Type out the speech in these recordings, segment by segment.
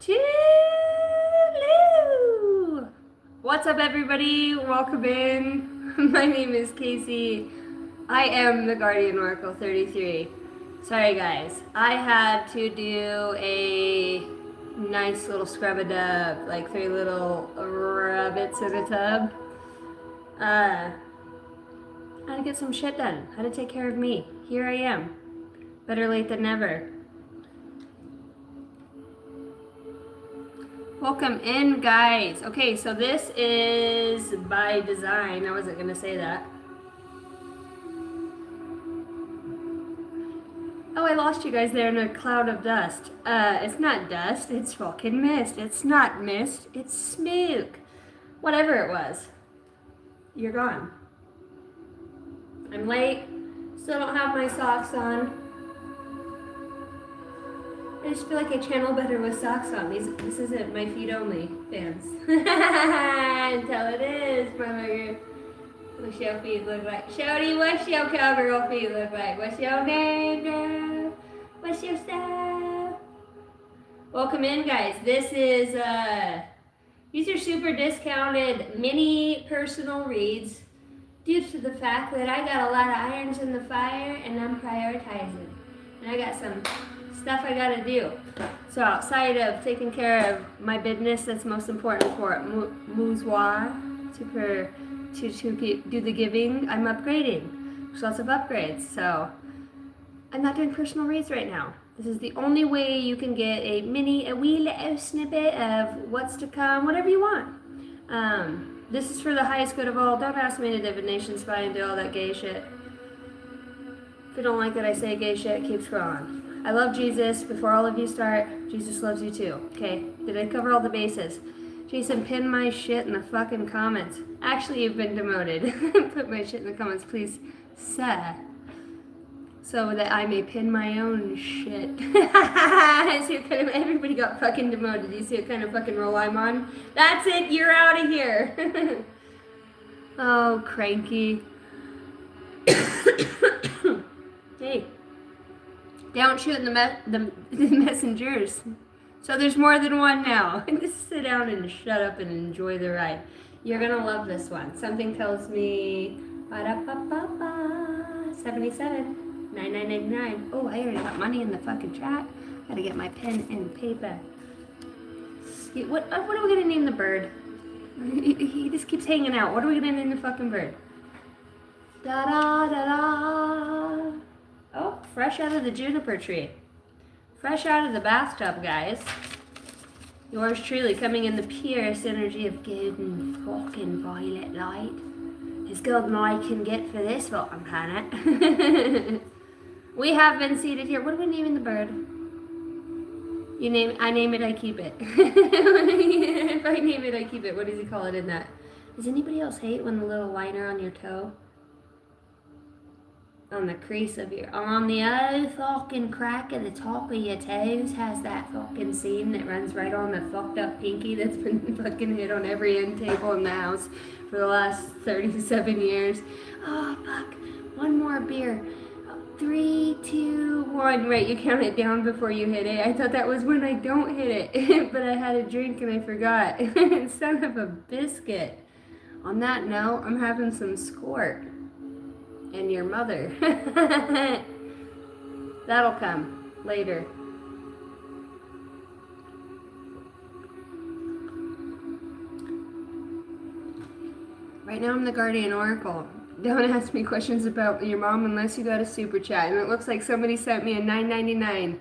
Toodaloo! What's up, everybody? Welcome in. My name is Casey. I am the Guardian Oracle 33. Sorry, guys. I had to do a nice little scrub-a-dub, like 3 little rabbits in a tub. How to get some shit done. How to take care of me. Here I am. Better late than never. Welcome in, guys. Okay, so this is by design. I wasn't gonna say that. Oh, I lost you guys there in a cloud of dust. It's not dust, it's fucking mist. It's not mist, it's smoke. Whatever it was. You're gone. I'm late. Still don't have my socks on. I just feel like I channel better with socks on. This isn't my feet only fans. Until it is, motherfucker. What's your feet look like? Shody, what's your cowgirl feet look like? What's your name, girl? What's your style? Welcome in, guys. This is, these are super discounted mini personal reads due to the fact that I got a lot of irons in the fire and I'm prioritizing. And I got some stuff I gotta do. So outside of taking care of my business that's most important for Mouzwa to do the giving, I'm upgrading. There's lots of upgrades, so I'm not doing personal reads right now. This is the only way you can get a wee little snippet of what's to come, whatever you want. This is for the highest good of all. Don't ask me to divination spy and do all that gay shit. If you don't like that I say gay shit, keep scrolling. I love Jesus. Before all of you start, Jesus loves you too. Okay, did I cover all the bases? Jason, pin my shit in the fucking comments. Actually, you've been demoted. Put my shit in the comments, please, sir. So that I may pin my own shit. See what kind of, everybody got fucking demoted. You see what kind of fucking roll I'm on? That's it, you're out of here. Oh, cranky. Hey. Don't shoot the messengers. So there's more than one now. Just sit down and shut up and enjoy the ride. You're gonna love this one. Something tells me 77 9999. Oh, I already got money in the fucking chat. Gotta get my pen and paper. What are we gonna name the bird? He just keeps hanging out. What are we gonna name the fucking bird? Da da da da. Oh, fresh out of the juniper tree. Fresh out of the bathtub, guys. Yours truly, coming in the purest energy of golden fucking violet light. As golden I can get for this fucking planet. We have been seated here. What are we naming the bird? I name it, I keep it. If I name it, I keep it. What does he call it in that? Does anybody else hate when the little liner on your toe? On the crease of your, on the other fucking crack at the top of your toes has that fucking seam that runs right on the fucked up pinky that's been fucking hit on every end table in the house for the last 37 years. Oh, fuck. One more beer. 3, 2, 1. Right, you count it down before you hit it. I thought that was when I don't hit it, but I had a drink and I forgot. Son of a biscuit. On that note, I'm having some squirt. And your mother. That'll come later. Right now I'm the Guardian Oracle. Don't ask me questions about your mom unless you got a super chat. And it looks like somebody sent me a $9.99.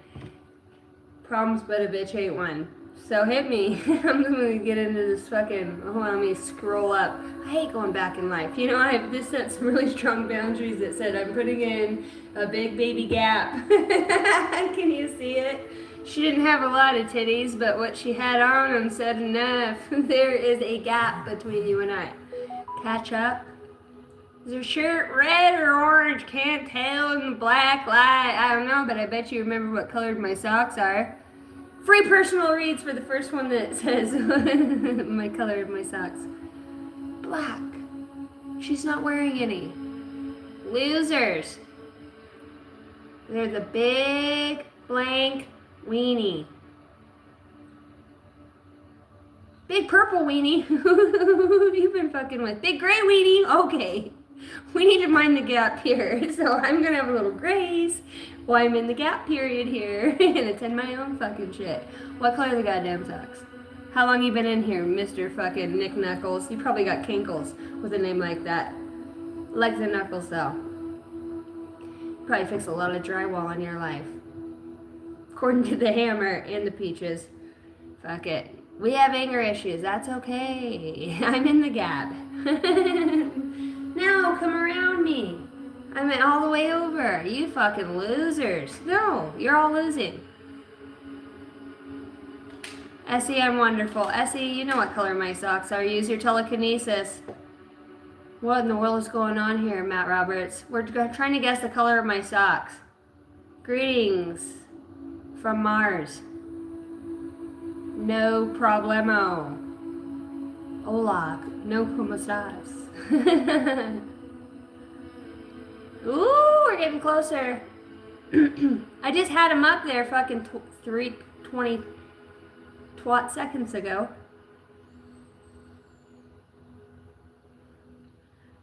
Problems but a bitch ain't one. So hit me. I'm gonna get into this fucking, hold on, let me scroll up. I hate going back in life. You know, I've just set some really strong boundaries that said I'm putting in a big baby gap. Can you see it? She didn't have a lot of titties, but what she had on them said enough. There is a gap between you and I. Catch up. Is her shirt red or orange? Can't tell in the black light. I don't know, but I bet you remember what colored my socks are. Free personal reads for the first one that says my color of my socks. Black. She's not wearing any. Losers. They're the big blank weenie. Big purple weenie. You've been fucking with. Big gray weenie. Okay. We need to mind the gap here. So I'm going to have a little grace while I'm in the gap period here and attend my own fucking shit. What color are the goddamn socks? How long you been in here, Mr. fucking Nick Knuckles? You probably got kinkles with a name like that. Legs and knuckles, though. Probably fix a lot of drywall in your life. According to the hammer and the peaches. Fuck it. We have anger issues. That's okay. I'm in the gap. No, come around me. I'm all the way over. You fucking losers. No, you're all losing. Essie, I'm wonderful. Essie, you know what color my socks are. Use your telekinesis. What in the world is going on here, Matt Roberts? We're trying to guess the color of my socks. Greetings from Mars. No problemo. Hola, no como estás? Ooh, we're getting closer. I just had him up there fucking 3:20 seconds ago.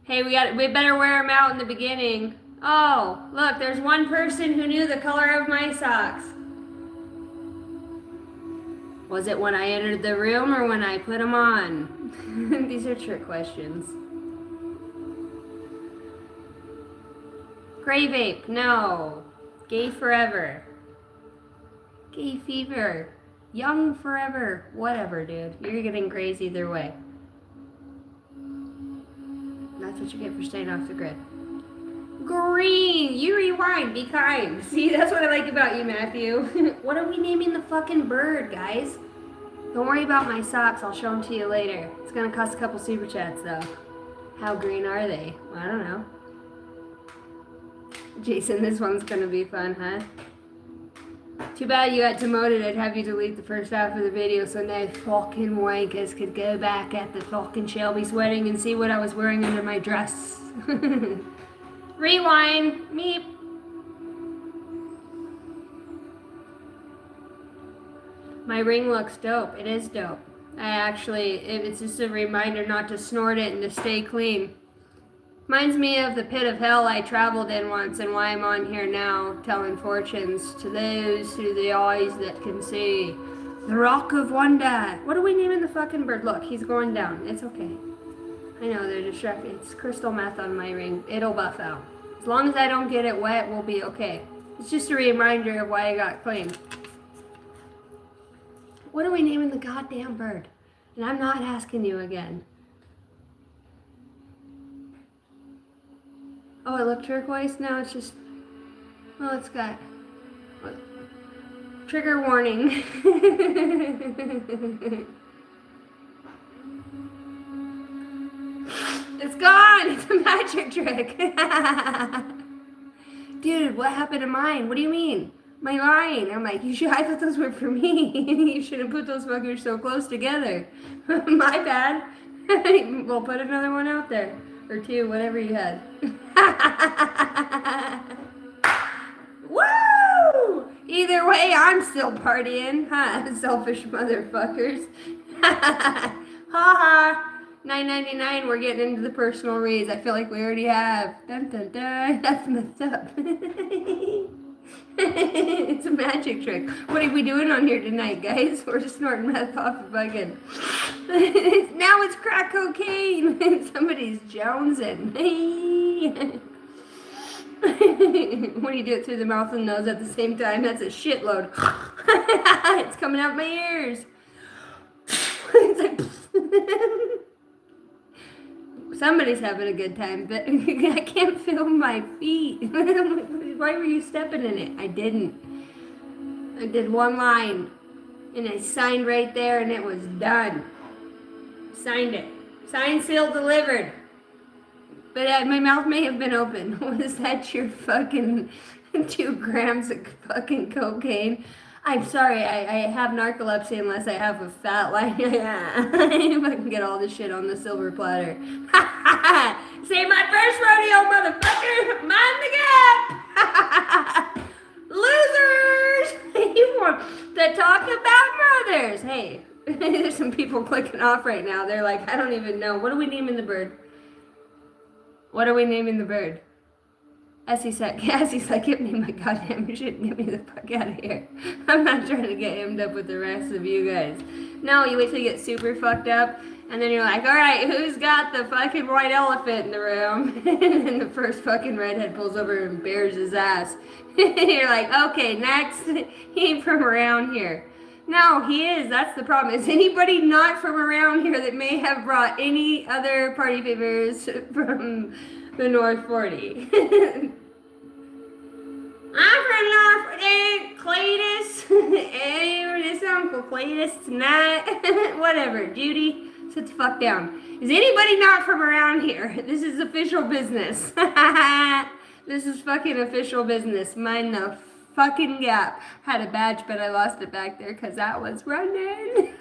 Hey, we better wear them out in the beginning. Oh, look, there's one person who knew the color of my socks. Was it when I entered the room or when I put them on? These are trick questions. Gray vape, no. Gay forever. Gay fever. Young forever. Whatever, dude. You're getting grays either way. That's what you get for staying off the grid. Green! You rewind. Be kind. See, that's what I like about you, Matthew. What are we naming the fucking bird, guys? Don't worry about my socks. I'll show them to you later. It's gonna cost a couple super chats, though. How green are they? I don't know. Jason, this one's gonna be fun, huh? Too bad you got demoted. I'd have you delete the first half of the video so no fucking wankers could go back at the fucking Shelby's wedding and see what I was wearing under my dress. Rewind. Meep. My ring looks dope. It is dope. It's just a reminder not to snort it and to stay clean. Reminds me of the pit of hell I traveled in once and why I'm on here now, telling fortunes to those through the eyes that can see. The Rock of Wonder. What are we naming the fucking bird? Look, he's going down. It's okay. I know they're distracted. It's crystal meth on my ring. It'll buff out. As long as I don't get it wet, we'll be okay. It's just a reminder of why I got clean. What are we naming the goddamn bird? And I'm not asking you again. Oh, it looked turquoise? No, it's just... Well, it's got... What? Trigger warning. It's gone! It's a magic trick! Dude, what happened to mine? What do you mean? My line. I'm like, I thought those were for me. You shouldn't put those fuckers so close together. My bad. We'll put another one out there. Or two, whatever you had. Woo! Either way, I'm still partying. Huh? Selfish motherfuckers. Ha ha. $9.99, we're getting into the personal reads. I feel like we already have. Dun dun dun. That's messed up. It's a magic trick. What are we doing on here tonight, guys? We're just snorting meth off a fucking... Now it's crack cocaine. Somebody's jonesing. When you do it through the mouth and nose at the same time, that's a shitload. It's coming out my ears. It's like... Somebody's having a good time, but I can't feel my feet. Why were you stepping in it? I didn't. I did one line, and I signed right there, and it was done. Signed it. Signed, sealed, delivered. But my mouth may have been open. Was that your fucking 2 grams of fucking cocaine? I'm sorry, I have narcolepsy unless I have a fat line. If I can get all this shit on the silver platter. Say my first rodeo, motherfucker! Mind the gap! Losers! You want to talk about mothers. Hey, There's some people clicking off right now. They're like, I don't even know. What are we naming the bird? What are we naming the bird? Essie's like, get me my goddamn shit. Get me the fuck out of here. I'm not trying to get hemmed up with the rest of you guys. No, you wait till you get super fucked up. And then you're like, all right, who's got the fucking white elephant in the room? And the first fucking redhead pulls over and bears his ass. You're like, okay, next. He ain't from around here. No, he is. That's the problem. Is anybody not from around here that may have brought any other party favors from the North 40? I'm from North 40, Cletus. And this Uncle Cletus tonight. Whatever, Judy. Sit the fuck down. Is anybody not from around here? This is official business. This is fucking official business. Mind the fucking gap. Had a badge, but I lost it back there because I was running.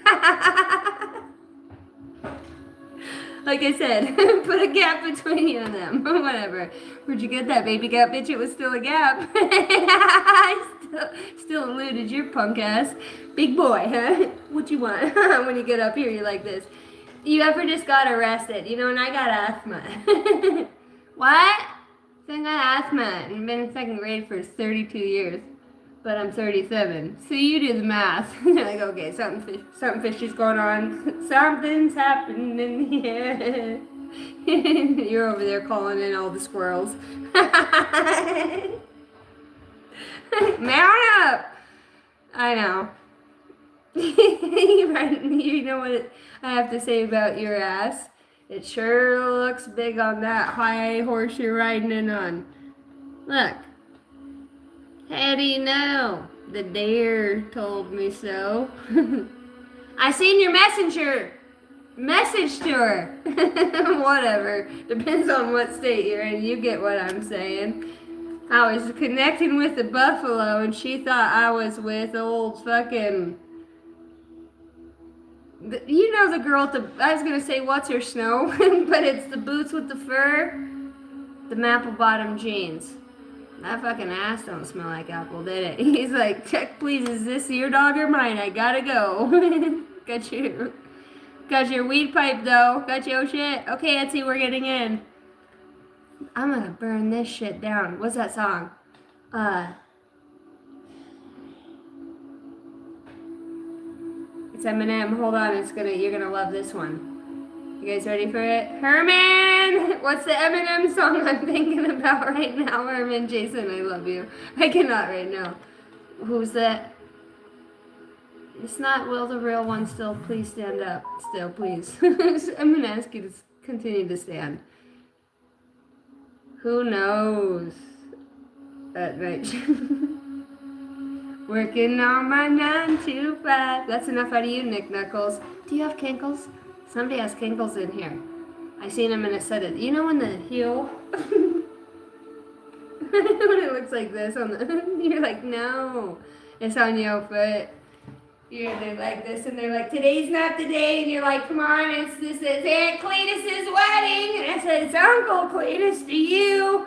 Like I said, put a gap between you and them. Whatever. Where'd you get that baby gap, bitch? It was still a gap. I still eluded your punk ass. Big boy, huh? What you want? When you get up here, you're like this. You ever just got arrested? You know, and I got asthma. What? So I got asthma and been in second grade for 32 years. But I'm 37. So you do the math. You're like, okay, something fishy's going on. Something's happening here. You're over there calling in all the squirrels. Mount up! I know. You know what I have to say about your ass? It sure looks big on that high horse you're riding in on. Look. How do you know? The deer told me so. I seen your message to her. Whatever. Depends on what state you're in. You get what I'm saying. I was connecting with the buffalo and she thought I was with old fucking... You know the girl at the... I was going to say, what's her snow? But it's the boots with the fur. The maple bottom jeans. That fucking ass don't smell like apple, did it? He's like, check please, is this your dog or mine? I gotta go. Got your weed pipe though. Got your shit. Okay, Etsy, we're getting in. I'm gonna burn this shit down. What's that song? It's Eminem. Hold on, you're gonna love this one. You guys ready for it? Herman! What's the Eminem song I'm thinking about right now? Herman, Jason, I love you. I cannot right now. Who's that? It's not Will the Real One still. Please stand up. Still, please. I'm going to ask you to continue to stand. Who knows? At night. Working on my 9 to 5. That's enough out of you, Nick Knuckles. Do you have kinkles? Somebody has kinkles in here. I seen him in a set of... You know when the heel... when it looks like this on the... You're like, no. It's on your foot. They're like this, and they're like, today's not the day. And you're like, come on, it's Aunt Cletus's wedding. And I said, it's Uncle Cletus to you.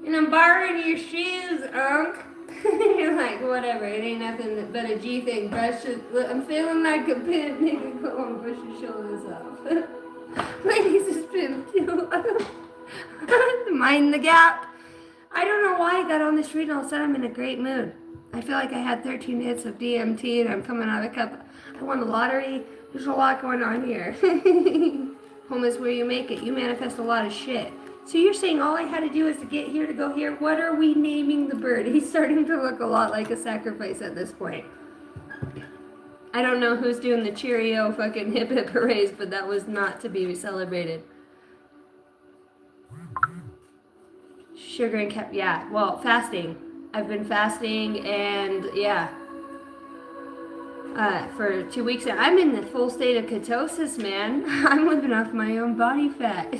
And I'm borrowing your shoes, Unc. You're like, whatever, it ain't nothing but a G thing. Brush it. I'm feeling like a pimp. Nigga, go on, brush your shoulders off. Ladies is pimp too. Mind the gap. I don't know why I got on the street and all of a sudden I'm in a great mood. I feel like I had 13 hits of DMT and I'm coming out of a cup. I won the lottery. There's a lot going on here. Home is where you make it. You manifest a lot of shit. So you're saying all I had to do is to get here to go here? What are we naming the bird? He's starting to look a lot like a sacrifice at this point. I don't know who's doing the Cheerio fucking hip hip hoorays, but that was not to be celebrated. Sugar and yeah, well, fasting. I've been fasting and yeah. For 2 weeks now. I'm in the full state of ketosis, man. I'm living off my own body fat.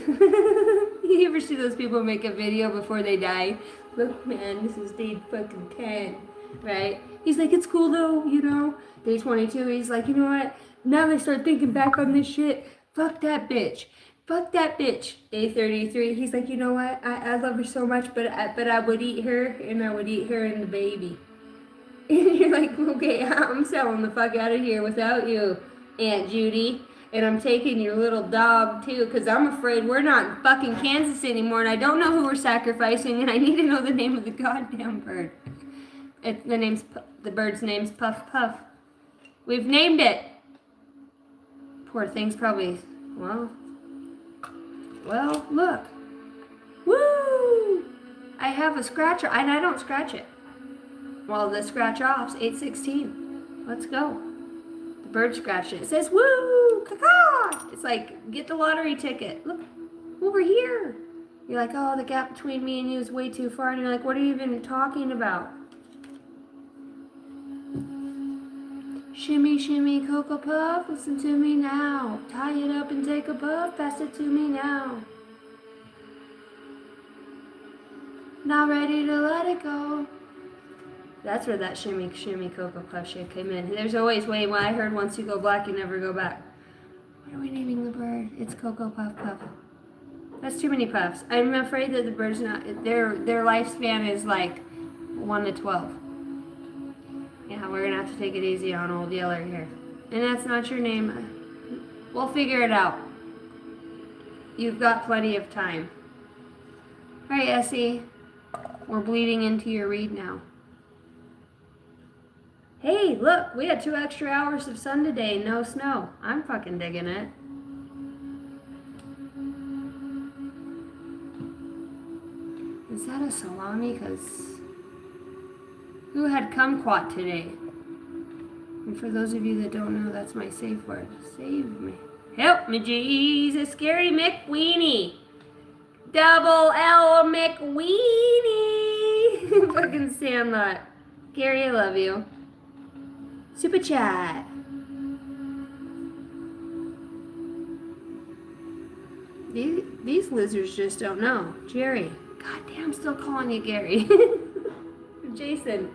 You ever see those people make a video before they die? Look, man, this is day fucking 10, right? He's like, it's cool though, you know? Day 22, he's like, you know what? Now they start thinking back on this shit. Fuck that bitch. Fuck that bitch. Day 33, he's like, you know what? I love her so much, but I would eat her, and I would eat her and the baby. And you're like, okay, I'm selling the fuck out of here without you. Aunt Judy. And I'm taking your little dog too, because I'm afraid we're not in fucking Kansas anymore, and I don't know who we're sacrificing, and I need to know the name of the goddamn bird. The bird's name's Puff Puff. We've named it. Poor thing's probably, well, look. Woo! I have a scratcher, and I don't scratch it. Well, the scratch off's 816. Let's go. The bird scratched it. It says, woo! Caw-caw! It's like, get the lottery ticket. Look, over here. You're like, oh, the gap between me and you is way too far. And you're like, what are you even talking about? Shimmy, shimmy, Cocoa Puff, listen to me now. Tie it up and take a puff, pass it to me now. Not ready to let it go. That's where that shimmy, shimmy, Cocoa Puff shit came in. There's always way, when I heard once you go black, you never go back. What are we naming the bird? It's Cocoa Puff Puff. That's too many puffs. I'm afraid that the bird's not, their lifespan is like 1 to 12. Yeah, we're gonna have to take it easy on Old Yeller here. And that's not your name. We'll figure it out. You've got plenty of time. Alright, Essie. We're bleeding into your read now. Hey, look, we had 2 extra hours of sun today, no snow. I'm fucking digging it. Is that a salami? Because who had kumquat today? And for those of you that don't know, that's my safe word. Save me. Help me, Jesus. Gary McWeenie. Double L McWeenie. Fucking Sandlot. Gary, I love you. Super chat. These lizards just don't know. Jerry. Goddamn, still calling you Gary. Jason,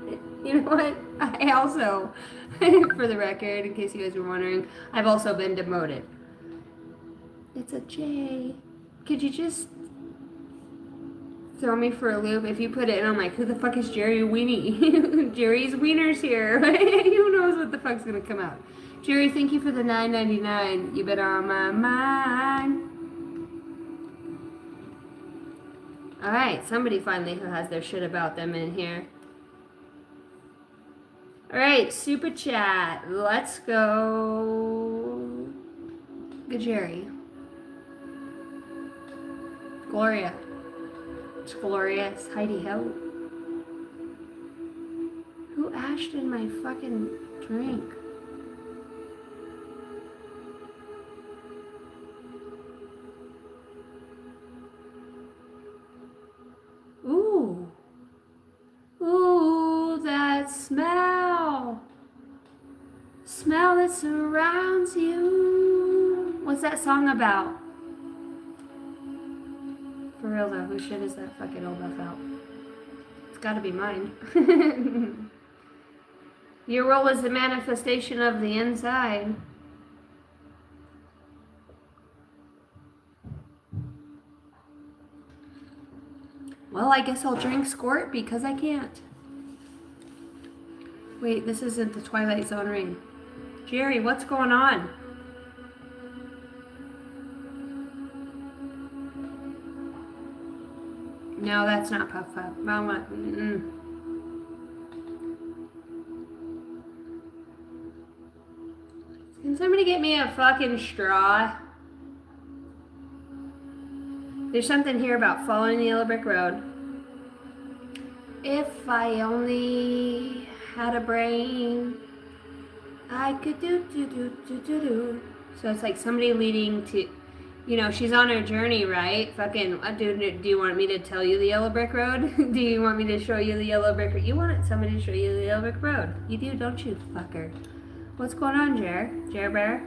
you know what? I also, for the record, in case you guys were wondering, I've also been demoted. It's a J. Could you just throw me for a loop? If you put it, and I'm like, who the fuck is Jerry Weenie? Jerry's Wiener's here. Who knows what the fuck's gonna come out? Jerry, thank you for the $9.99. You've been on my mind. Alright, somebody finally who has their shit about them in here. Alright, super chat. Let's go. Good Jerry. Gloria. It's glorious. Heidi Ho. Who ashed in my fucking drink? Ooh. Ooh, that smell. Smell that surrounds you. What's that song about? For real though, whose shit is that fucking old buff out? It's gotta be mine. Your role is the manifestation of the inside. Well, I guess I'll drink squirt because I can't. Wait, this isn't the Twilight Zone ring. Jerry, what's going on? No, that's not Puff Puff. Wrong one. Can somebody get me a fucking straw? There's something here about following the yellow brick road. If I only had a brain, I could do. So it's like somebody leading to, you know, she's on her journey, right? Fucking, dude, do you want me to tell you the yellow brick road? Do you want me to show you the yellow brick road? You want somebody to show you the yellow brick road. You do, don't you, fucker? What's going on, Jer Bear?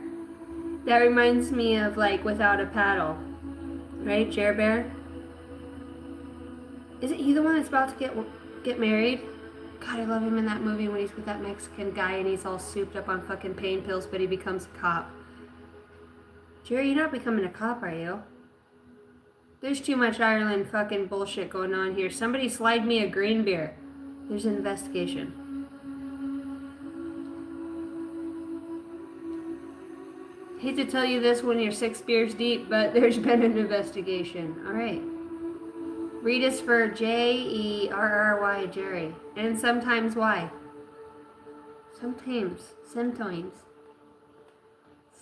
That reminds me of, like, Without a Paddle. Right, Jer Bear? Isn't he the one that's about to get married? God, I love him in that movie when he's with that Mexican guy and he's all souped up on fucking pain pills, but he becomes a cop. Jerry, you're not becoming a cop, are you? There's too much Ireland fucking bullshit going on here. Somebody slide me a green beer. There's an investigation. Hate to tell you this when you're 6 beers deep, but there's been an investigation. All right. Read is for Jerry, Jerry. And sometimes why? Sometimes.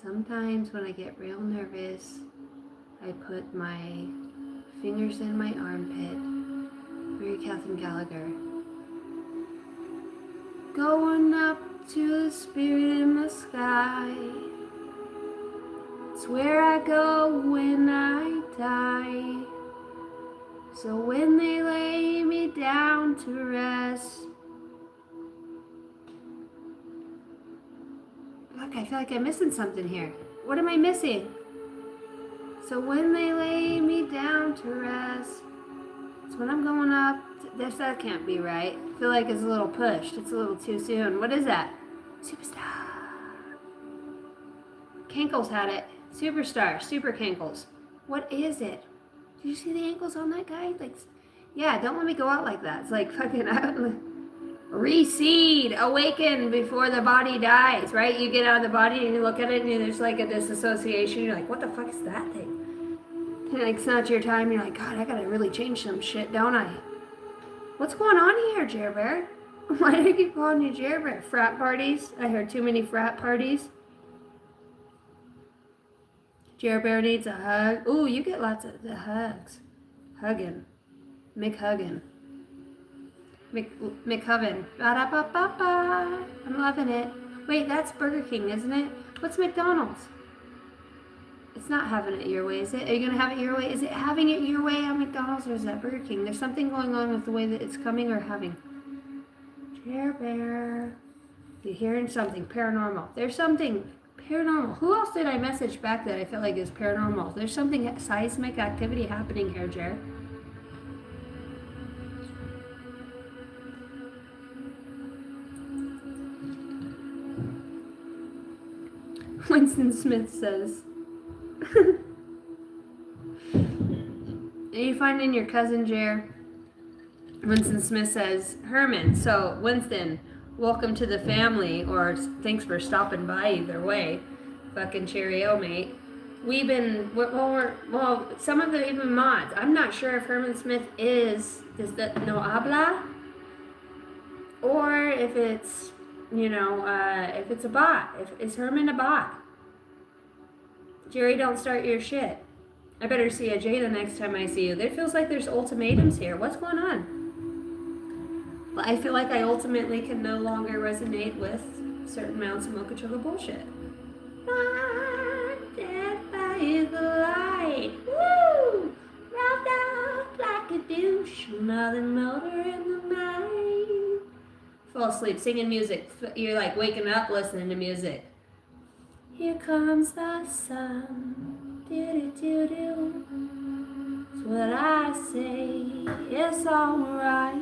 Sometimes when I get real nervous, I put my fingers in my armpit. Mary Catherine Gallagher. Going up to the spirit in the sky. It's where I go when I die. So when they lay me down to rest. Look, I feel like I'm missing something here. What am I missing? So when they lay me down to rest. It's when I'm going up. That can't be right. I feel like it's a little pushed. It's a little too soon. What is that? Superstar. Cankles had it. Superstar. Super Cankles. What is it? Did you see the ankles on that guy? Like, yeah, don't let me go out like that. It's like fucking reseed, awaken before the body dies, right? You get out of the body and you look at it and there's like a disassociation. You're like, what the fuck is that thing? And like, it's not your time. You're like, God, I gotta really change some shit, don't I? What's going on here, Jer Bear? Why do I keep calling you Jer Bear? Frat parties? I heard too many frat parties. Jer Bear needs a hug. Ooh, you get lots of the hugs. Hugging. McHuggin. McHubbin. Ba-da-ba-ba-ba. I'm loving it. Wait, that's Burger King, isn't it? What's McDonald's? It's not having it your way, is it? Are you going to have it your way? Is it having it your way on McDonald's or is that Burger King? There's something going on with the way that it's coming or having. Jer Bear. You're hearing something paranormal. There's something paranormal. Who else did I message back that I felt like is paranormal? There's something seismic activity happening here, Jer. Winston Smith says. Are you finding your cousin, Jer? Winston Smith says, Herman, so Winston, welcome to the family, or thanks for stopping by either way. Fucking cheerio, mate. We've been, well, some of the even mods. I'm not sure if Herman Smith is that no habla, or if it's, you know, if it's a bot. Is Herman a bot? Jerry, don't start your shit. I better see a Jada next time I see you. It feels like there's ultimatums here. What's going on? I feel like I ultimately can no longer resonate with certain amounts of Mocha Choco bullshit. I'm dead by the light. Woo! Robbed out like a douche. Another motor in the night. Fall asleep, singing music. You're like waking up listening to music. Here comes the sun. Do-do-do-do. It's what I say. It's alright.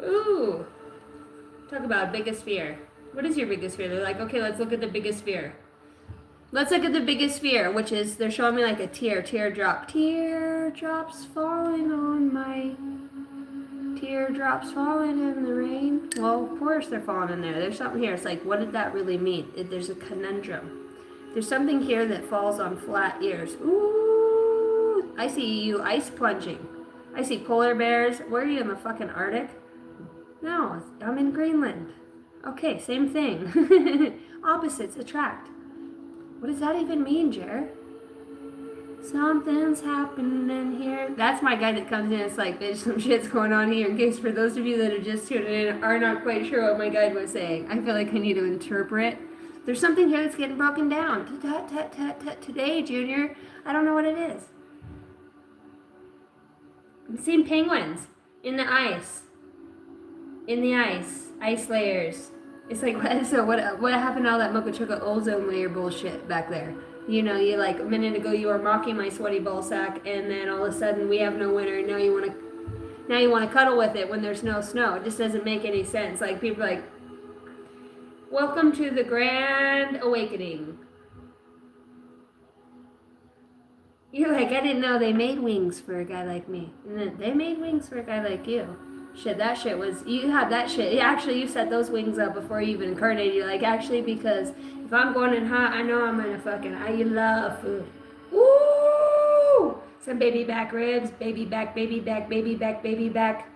Ooh. Talk about biggest fear. What is your biggest fear? They're like, okay, let's look at the biggest fear. Let's look at the biggest fear, which is they're showing me like a teardrop. Teardrops falling on my teardrops falling in the rain. Well, of course they're falling in there. There's something here. It's like, what did that really mean? There's a conundrum. There's something here that falls on flat ears. Ooh, I see you ice plunging. I see polar bears. Where are you, in the fucking Arctic? No, I'm in Greenland. Okay, same thing. Opposites attract. What does that even mean, Jer? Something's happening here. That's my guy that comes in. It's like, bitch, some shit's going on here. In case for those of you that are just tuning in are not quite sure what my guide was saying. I feel like I need to interpret. There's something here that's getting broken down. Today, Junior. I don't know what it is. I'm seeing penguins in the ice. In the ice layers. It's like, what happened to all that Mocha Choco ozone layer bullshit back there? You know, you like a minute ago you were mocking my sweaty ball sack, and then all of a sudden we have no winter, and now you want to cuddle with it when there's no snow. It just doesn't make any sense. Like, people are like, welcome to the grand awakening. You're like, I didn't know they made wings for a guy like me. And then they made wings for a guy like you. Shit, that shit was, you had that shit. Actually, you set those wings up before you even incarnated. You're like, actually, because if I'm going in hot, I know I'm gonna fucking, I love food. Woo! Some baby back ribs, baby back, baby back, baby back, baby back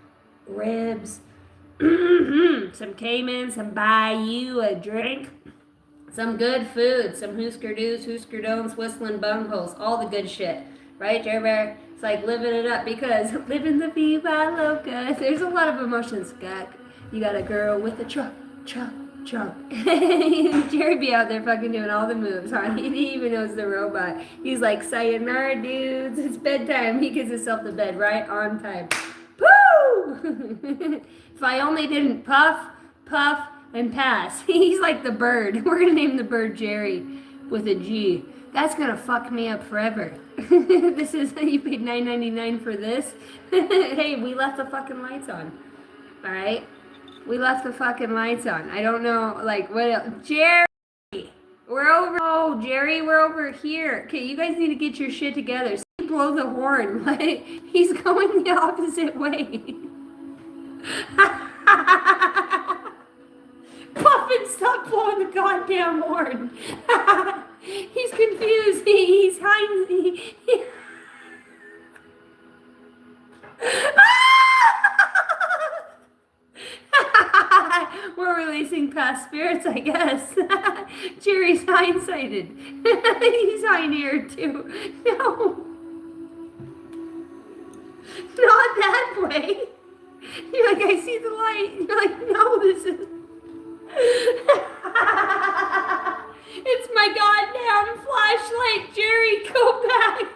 ribs. Some Cayman, some buy you a drink. Some good food, some Husker Do's, Husker Don'ts, whistling bungholes, all the good shit. Right, Jerry Bear? It's like living it up because living the Viva Loca. There's a lot of emotions. You got a girl with a truck. Jerry be out there fucking doing all the moves, huh? He even knows the robot. He's like, sayonara, dudes. It's bedtime. He gets himself to bed right on time. Woo! If I only didn't puff, and pass. He's like the bird. We're gonna name the bird Jerry with a G. That's gonna fuck me up forever. This is, you paid $9.99 for this? Hey, we left the fucking lights on. Alright? We left the fucking lights on. I don't know, like, what else? Jerry! We're over. Oh, Jerry, we're over here. Okay, you guys need to get your shit together. Blow the horn. Like, he's going the opposite way. Puffin, stop blowing the goddamn horn. He's confused. He's hiding. We're releasing past spirits, I guess. Jerry's hindsighted. He's hind-eared too. No. Not that way. You're like, I see the light. You're like, no, this is... It's my goddamn flashlight, Jerry, go back.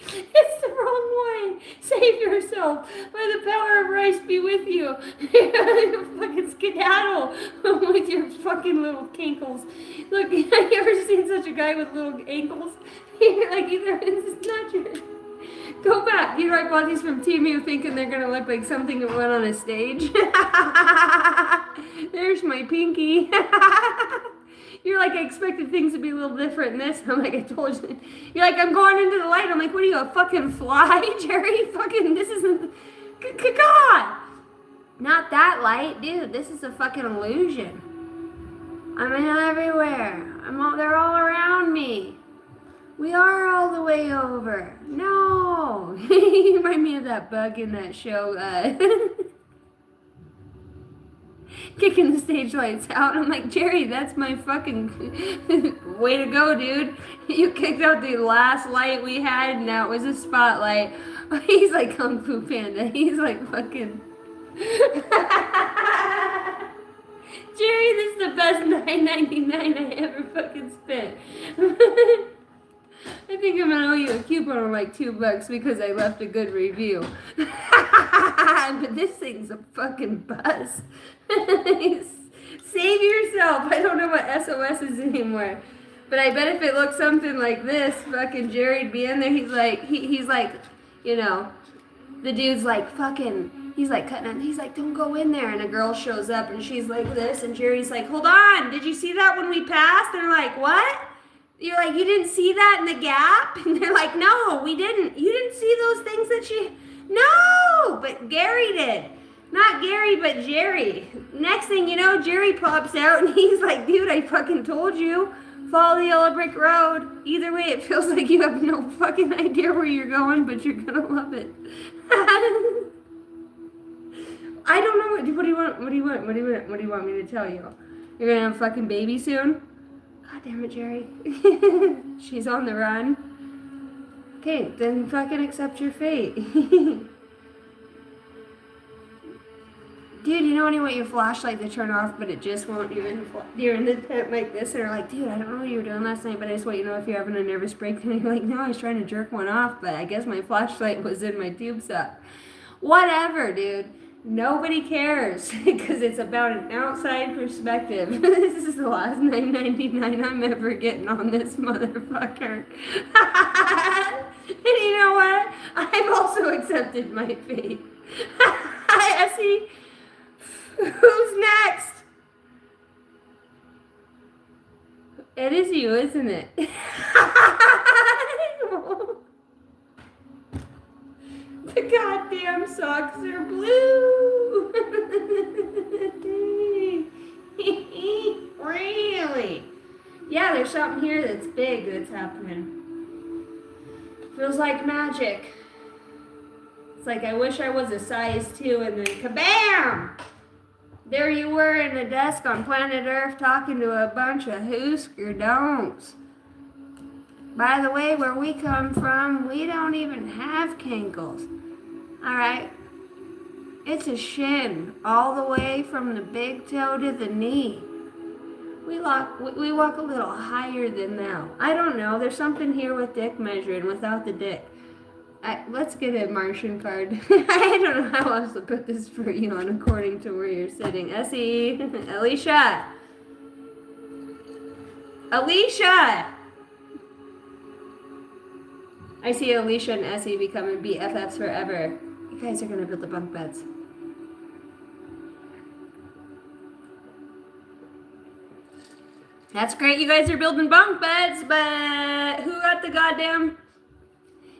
It's the wrong way. Save yourself. May the power of rice be with you. Fucking skedaddle with your fucking little kinkles. Look, have you ever seen such a guy with little ankles? Like, either it's not your... Go back. You know, I bought these from Temu thinking they're gonna look like something that went on a stage. There's my pinky. You're like, I expected things to be a little different than this. I'm like, I told you. You're like, I'm going into the light. I'm like, what are you, a fucking fly, Jerry? Fucking, this isn't... God! Not that light. Dude, this is a fucking illusion. I'm everywhere. They're all around me. We are all the way over. No. You remind me of that bug in that show, kicking the stage lights out. I'm like, Jerry, that's my fucking way to go, dude. You kicked out the last light we had, and that was a spotlight. He's like Kung Fu Panda. He's like fucking... Jerry, this is the best $9.99 I ever fucking spent. I think I'm gonna owe you a coupon of like $2 because I left a good review. But this thing's a fucking buzz. Save yourself. I don't know what SOS is anymore. But I bet if it looked something like this, fucking Jerry'd be in there. He's like, you know, the dude's like fucking, he's like cutting it. He's like, don't go in there. And a girl shows up and she's like this. And Jerry's like, hold on. Did you see that when we passed? And they're like, what? You're like, you didn't see that in the gap? And they're like, no, we didn't. You didn't see those things that she... No, but Gary did. Not Gary, but Jerry. Next thing you know, Jerry pops out and he's like, dude, I fucking told you. Follow the yellow brick road. Either way, it feels like you have no fucking idea where you're going, but you're gonna love it. I don't know. What do you want? What do you want? What do you want? What do you want me to tell you? You're gonna have a fucking baby soon? God damn it, Jerry. She's on the run. Okay, then fucking accept your fate. Dude, you know when you want your flashlight to turn off, but it just won't. You're in the tent like this, and you're like, dude, I don't know what you were doing last night, but I just want you to know if you're having a nervous breakdown. You're like, no, I was trying to jerk one off, but I guess my flashlight was in my tube sock. Whatever, dude. Nobody cares because it's about an outside perspective. This is the last $9.99 I'm ever getting on this motherfucker. And you know what? I've also accepted my fate. I see. Who's next? It is you, isn't it? The goddamn socks are blue. Really? Yeah, there's something here that's big that's happening. Feels like magic. It's like I wish I was a size 2 and then kabam! There you were in a desk on planet Earth talking to a bunch of Husker don'ts. By the way, where we come from, we don't even have kinkles. Alright? It's a shin all the way from the big toe to the knee. We walk a little higher than now. I don't know. There's something here with dick measuring without the dick. Let's get a Martian card. I don't know how else to put this for you on according to where you're sitting. Essie. Alicia. Alicia! I see Alicia and Essie becoming BFFs forever. You guys are going to build the bunk beds. That's great, you guys are building bunk beds, but who got the goddamn...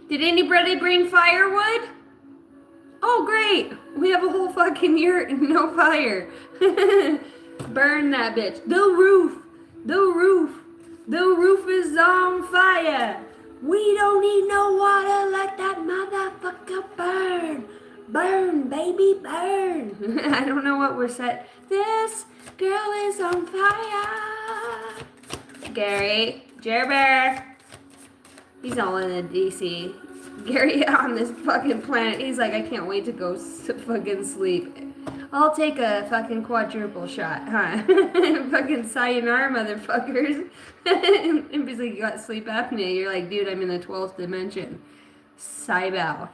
Did anybody bring firewood? Oh, great. We have a whole fucking year and no fire. Burn that bitch. The roof is on fire. We don't need no water, let that motherfucker burn. Burn, baby, burn. I don't know what we're set. This girl is on fire. Gary, Jerbear. He's all in a DC. Gary on this fucking planet. He's like, I can't wait to go fucking sleep. I'll take a fucking quadruple shot, huh? Fucking sayonara, motherfuckers. And he's like, you got sleep apnea. You're like, dude, I'm in the 12th dimension. Saibao.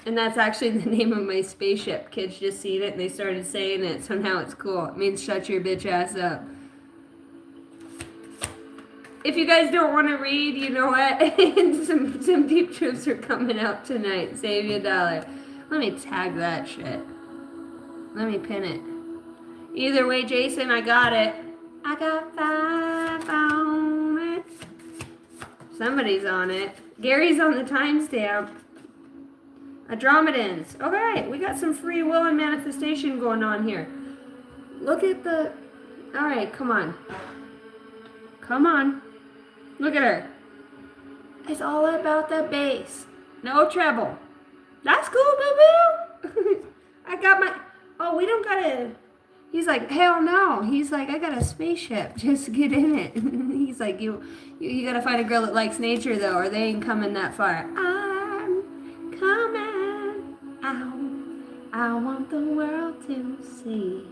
And that's actually the name of my spaceship. Kids just seen it and they started saying it, so now it's cool. It means shut your bitch ass up. If you guys don't want to read, you know what? some deep truths are coming out tonight. Save you $1. Let me tag that shit. Let me pin it. Either way, Jason, I got it. I got 5 on it. Somebody's on it. Gary's on the timestamp. Andromedans. Alright, we got some free will and manifestation going on here. Look at the... Alright, come on. Come on. Look at her. It's all about the bass. No treble. That's cool, boo-boo. I got my... Oh, we don't gotta... He's like, hell no. He's like, I got a spaceship. Just get in it. He's like, you gotta find a girl that likes nature, though, or they ain't coming that far. I'm coming out. I want the world to see.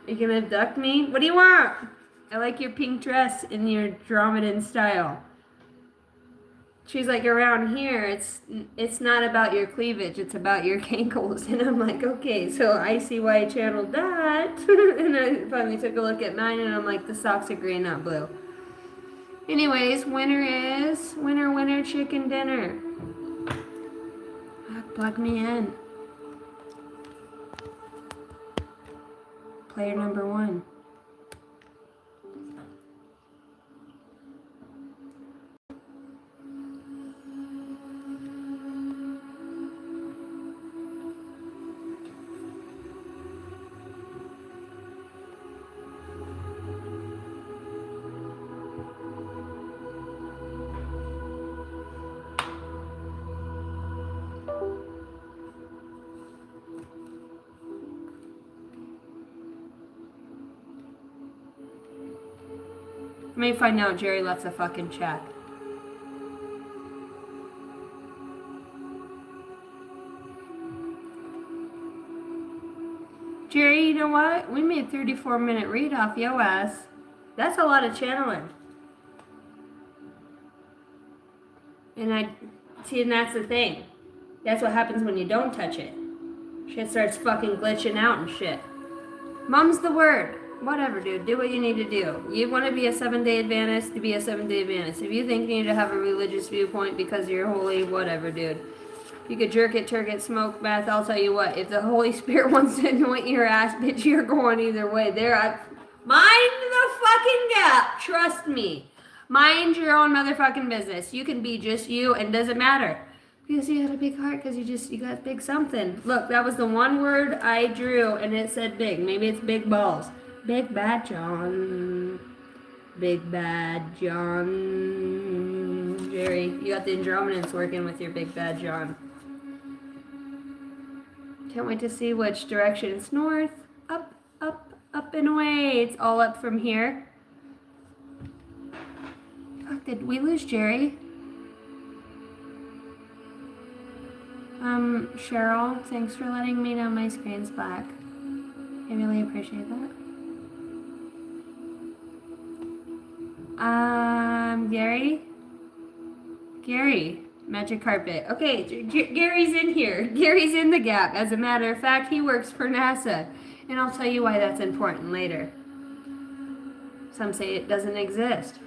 You gonna abduct me? What do you want? I like your pink dress in your Andromedan style. She's like, around here, it's not about your cleavage, it's about your cankles. And I'm like, okay, so I see why I channeled that. And I finally took a look at mine, and I'm like, the socks are gray, not blue. Anyways, winner, chicken dinner. Plug me in. Player number 1. Let me find out Jerry left a fucking check. Jerry, you know what? We made 34-minute read off yo ass. That's a lot of channeling. And that's the thing. That's what happens when you don't touch it. Shit starts fucking glitching out and shit. Mum's the word. Whatever, dude. Do what you need to do. You want to be a 7-day Adventist, to be a 7-day Adventist. If you think you need to have a religious viewpoint because you're holy, whatever, dude. If you could jerk it, turk it, smoke meth, I'll tell you what. If the Holy Spirit wants to anoint your ass, bitch, you're going either way. Mind the fucking gap. Trust me. Mind your own motherfucking business. You can be just you and doesn't matter. Because you had a big heart because you got big something. Look, that was the one word I drew and it said big. Maybe it's big balls. Big bad John. Big bad John. Jerry, you got the Andromedans working with your big bad John. Can't wait to see which direction. It's north, up, up, up and away. It's all up from here. Fuck, did we lose Jerry? Cheryl, thanks for letting me know my screen's black. I really appreciate that. Gary, magic carpet. Okay, Gary's in here. Gary's in the gap. As a matter of fact, he works for NASA. And I'll tell you why that's important later. Some say it doesn't exist.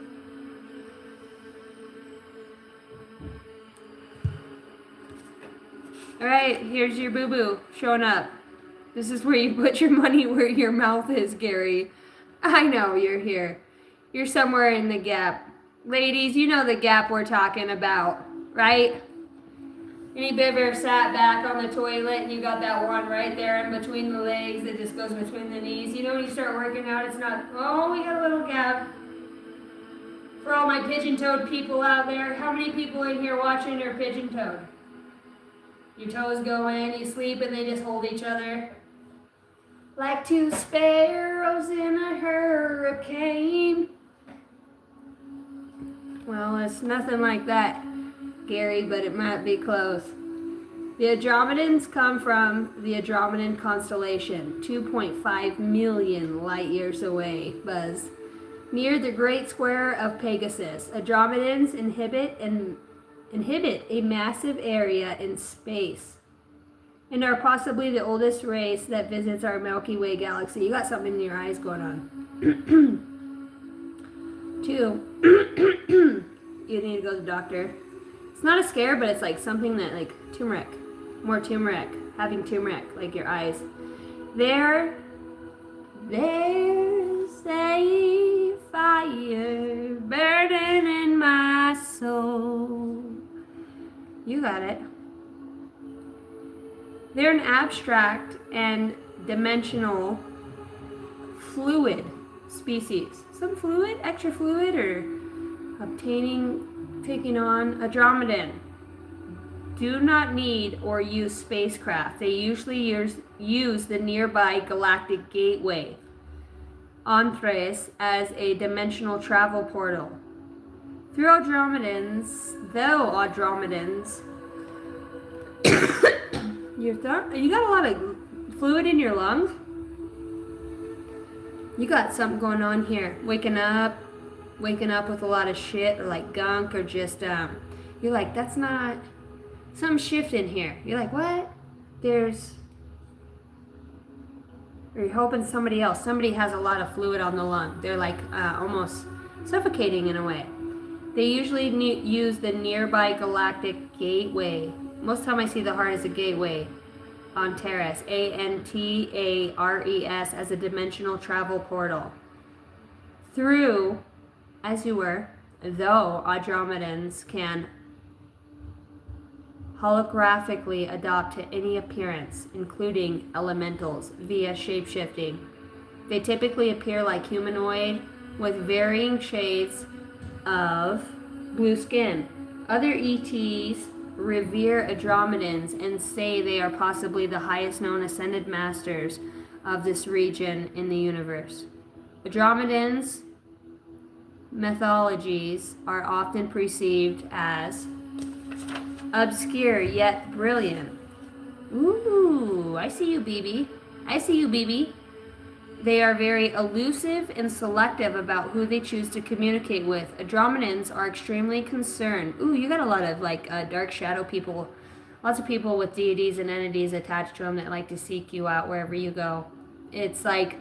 Alright, here's your boo-boo showing up. This is where you put your money where your mouth is, Gary. I know you're here. You're somewhere in the gap. Ladies, you know the gap we're talking about, right? Any ever sat back on the toilet and you got that one right there in between the legs that just goes between the knees? You know when you start working out, it's not, oh, we got a little gap. For all my pigeon-toed people out there, how many people in here watching are pigeon-toed? Your toes go in, you sleep, and they just hold each other. Like two sparrows in a hurricane. Well, it's nothing like that, Gary, but it might be close. The Andromedans come from the Andromedan constellation, 2.5 million light years away, Buzz. Near the Great Square of Pegasus, Andromedans inhabit a massive area in space and are possibly the oldest race that visits our Milky Way galaxy. You got something in your eyes going on. 2, you need to go to the doctor. It's not a scare, but it's like something that, like, turmeric. More turmeric. Having turmeric, like your eyes. There's a fire burning in my soul. You got it. They're an abstract and dimensional fluid species. Some fluid, extra fluid, or taking on a Andromedan. Do not need or use spacecraft. They usually use the nearby galactic gateway, Antares, as a dimensional travel portal. Though Andromedans, you got a lot of fluid in your lungs. You got something going on here. Waking up with a lot of shit or like gunk or just you're like, that's not some shift in here. You're like, what? Or you're hoping somebody has a lot of fluid on the lung. They're like almost suffocating in a way. They usually use the nearby galactic gateway. Most of the time I see the heart as a gateway. Antares, Antares, as a dimensional travel portal. Though Andromedans can holographically adapt to any appearance, including elementals, via shapeshifting. They typically appear like humanoid with varying shades of blue skin. Other ETs revere Andromedans and say they are possibly the highest known ascended masters of this region in the universe. Andromedans' mythologies are often perceived as obscure yet brilliant. Ooh, I see you, BB. I see you, BB. They are very elusive and selective about who they choose to communicate with. Andromedans are extremely concerned. Ooh, you got a lot of like dark shadow people. Lots of people with deities and entities attached to them that like to seek you out wherever you go. It's like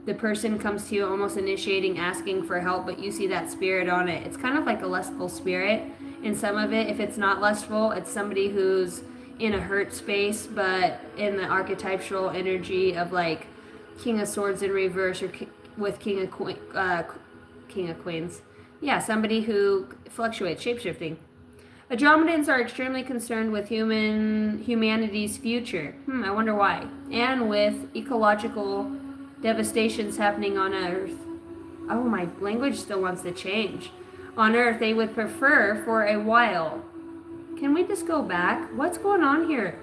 the person comes to you almost initiating, asking for help, but you see that spirit on it. It's kind of like a lustful spirit. And some of it, if it's not lustful, it's somebody who's in a hurt space, but in the archetypal energy of like King of Swords in reverse, or with King of Queens, Yeah, somebody who fluctuates, shapeshifting. Andromedans are extremely concerned with humanity's future. I wonder why. And with ecological devastations happening on Earth. Oh, my language still wants to change. On Earth, they would prefer for a while. Can we just go back? What's going on here?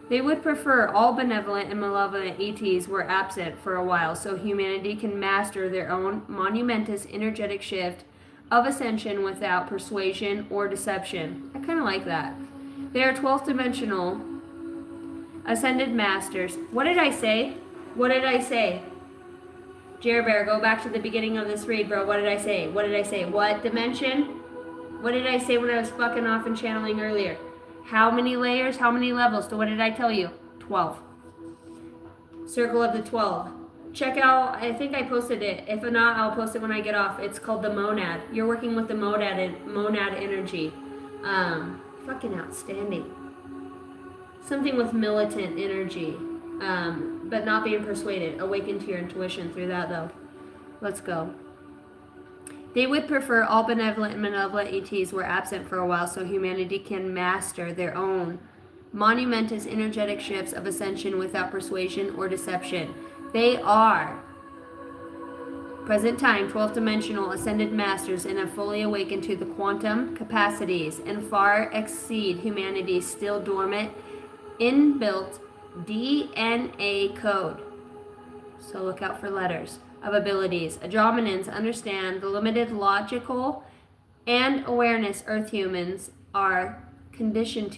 They would prefer all benevolent and malevolent ETs were absent for a while so humanity can master their own monumentous energetic shift of ascension without persuasion or deception. I kind of like that. They are 12th dimensional ascended masters. What did I say? What did I say? Jer Bear, go back to the beginning of this read, bro. What did I say? What did I say? What dimension? What did I say when I was fucking off and channeling earlier? How many layers? How many levels? So what did I tell you? 12. Circle of the 12. Check out, I think I posted it. If not, I'll post it when I get off. It's called the monad. You're working with the monad energy. Fucking outstanding. Something with militant energy. But not being persuaded. Awaken to your intuition through that, though. Let's go. They would prefer all benevolent and malevolent ETs were absent for a while so humanity can master their own monumentous energetic shifts of ascension without persuasion or deception. They are present time 12th dimensional ascended masters and have fully awakened to the quantum capacities and far exceed humanity's still dormant inbuilt DNA code. So look out for letters of abilities. Andromedans understand the limited logical and awareness Earth humans are conditioned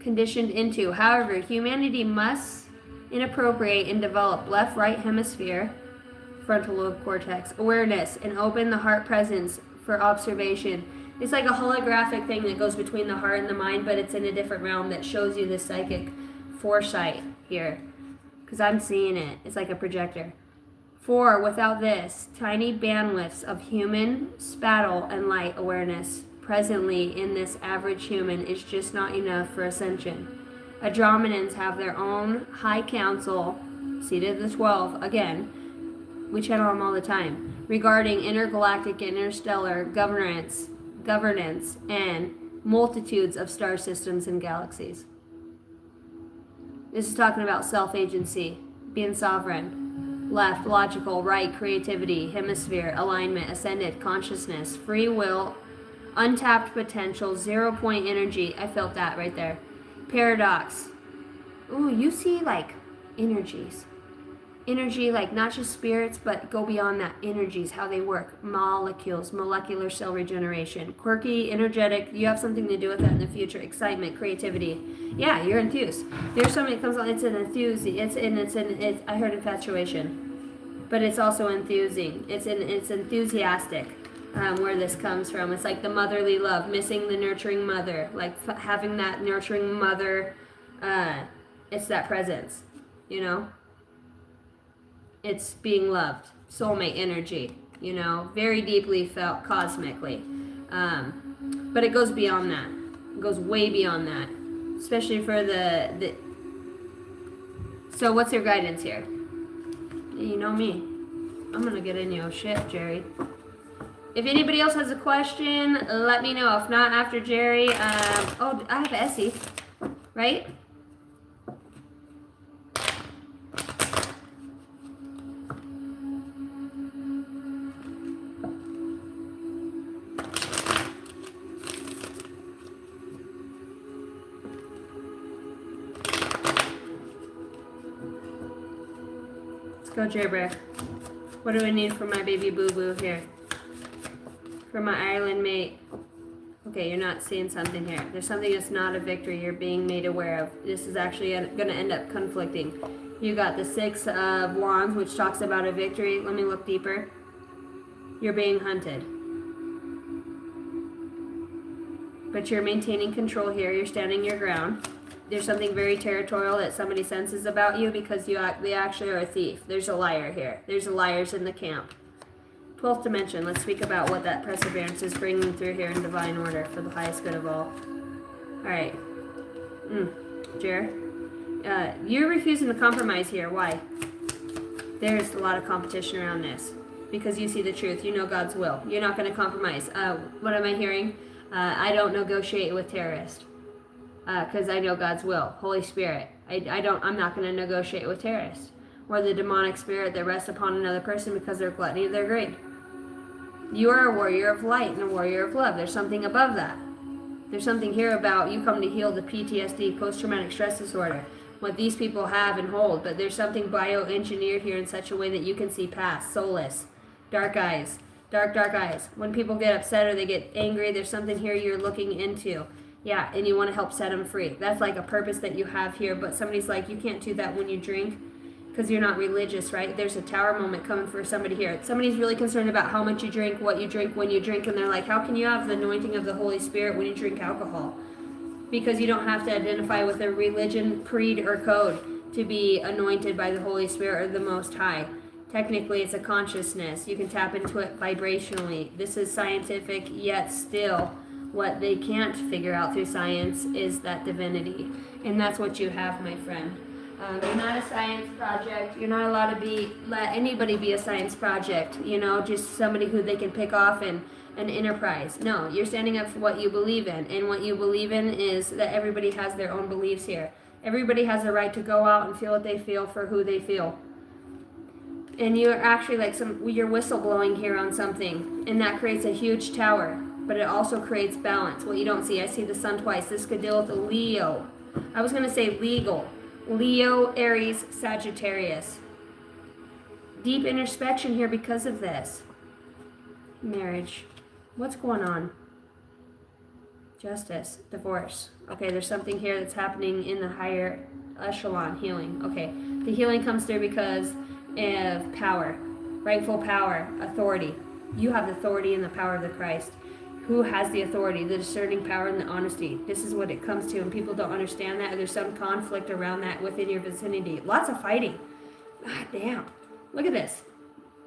into. However, humanity must inappropriate and develop left-right hemisphere, frontal lobe cortex, awareness, and open the heart presence for observation. It's like a holographic thing that goes between the heart and the mind, but it's in a different realm that shows you the psychic foresight here. Because I'm seeing it. It's like a projector. 4. Without this, tiny bandwidths of human spattle and light awareness presently in this average human is just not enough for ascension. Andromedans have their own high council, seated the 12, again, we channel them all the time, regarding intergalactic and interstellar governance, and multitudes of star systems and galaxies. This is talking about self-agency, being sovereign, left, logical, right, creativity, hemisphere, alignment, ascended, consciousness, free will, untapped potential, 0-point energy. I felt that right there. Paradox. Ooh, you see like energies. Energy, like not just spirits, but go beyond that. Energies, how they work. Molecules, molecular cell regeneration. Quirky, energetic. You have something to do with that in the future. Excitement, creativity. Yeah, you're enthused. There's something that comes on. It's an enthusiasm. It's I heard infatuation, but it's also enthusing. It's enthusiastic. Where this comes from. It's like the motherly love, missing the nurturing mother, like having that nurturing mother. It's that presence, you know. It's being loved, soulmate energy, you know, very deeply felt cosmically. But it goes beyond that. It goes way beyond that, especially for the. So what's your guidance here? You know me. I'm gonna get in your shit, Jerry. If anybody else has a question, let me know. If not, after Jerry, oh, I have Essie, right? Let's go, Jerry. What do I need for my baby boo-boo here? For my island mate. Okay, you're not seeing something here. There's something that's not a victory you're being made aware of. This is actually going to end up conflicting. You got the 6 of Wands, which talks about a victory. Let me look deeper. You're being hunted. But you're maintaining control here. You're standing your ground. There's something very territorial that somebody senses about you because they actually are a thief. There's a liar here. There's liars in the camp. 12th dimension. Let's speak about what that perseverance is bringing through here in divine order for the highest good of all. Alright. Jer. You're refusing to compromise here. Why? There's a lot of competition around this. because you see the truth. You know God's will. You're not going to compromise. What am I hearing? I don't negotiate with terrorists because I know God's will. Holy Spirit. I'm not going to negotiate with terrorists or the demonic spirit that rests upon another person because they're gluttony of their greed. You are a warrior of light and a warrior of love. There's something above that. There's something here about you come to heal the PTSD, post-traumatic stress disorder, what these people have and hold, but there's something bioengineered here in such a way that you can see past, soulless, dark eyes, dark eyes. When people get upset or they get angry, there's something here you're looking into. Yeah, and you want to help set them free. That's like a purpose that you have here, but somebody's like, you can't do that when you drink because you're not religious, right? There's a tower moment coming for somebody here. Somebody's really concerned about how much you drink, what you drink, when you drink, and they're like, how can you have the anointing of the Holy Spirit when you drink alcohol? Because you don't have to identify with a religion, creed, or code to be anointed by the Holy Spirit or the Most High. Technically, it's a consciousness. You can tap into it vibrationally. This is scientific, yet still what they can't figure out through science is that divinity. And that's what you have, my friend. You're not a science project. You're not allowed to let anybody be a science project, just somebody who they can pick off and an enterprise. No, you're standing up for what you believe in. And what you believe in is that everybody has their own beliefs here. Everybody has a right to go out and feel what they feel for who they feel. And you're actually you're whistleblowing here on something. And that creates a huge tower. But it also creates balance. What you don't see, I see the sun twice. This could deal with a Leo. I was going to say legal. Leo, Aries, Sagittarius. Deep introspection here because of this. Marriage. What's going on? Justice. Divorce. Okay, there's something here that's happening in the higher echelon. Healing. Okay, the healing comes through because of power. Rightful power. Authority. You have the authority and the power of the Christ. Who has the authority, the discerning power, and the honesty? This is what it comes to, and people don't understand that, and there's some conflict around that within your vicinity. Lots of fighting. God damn. Look at this.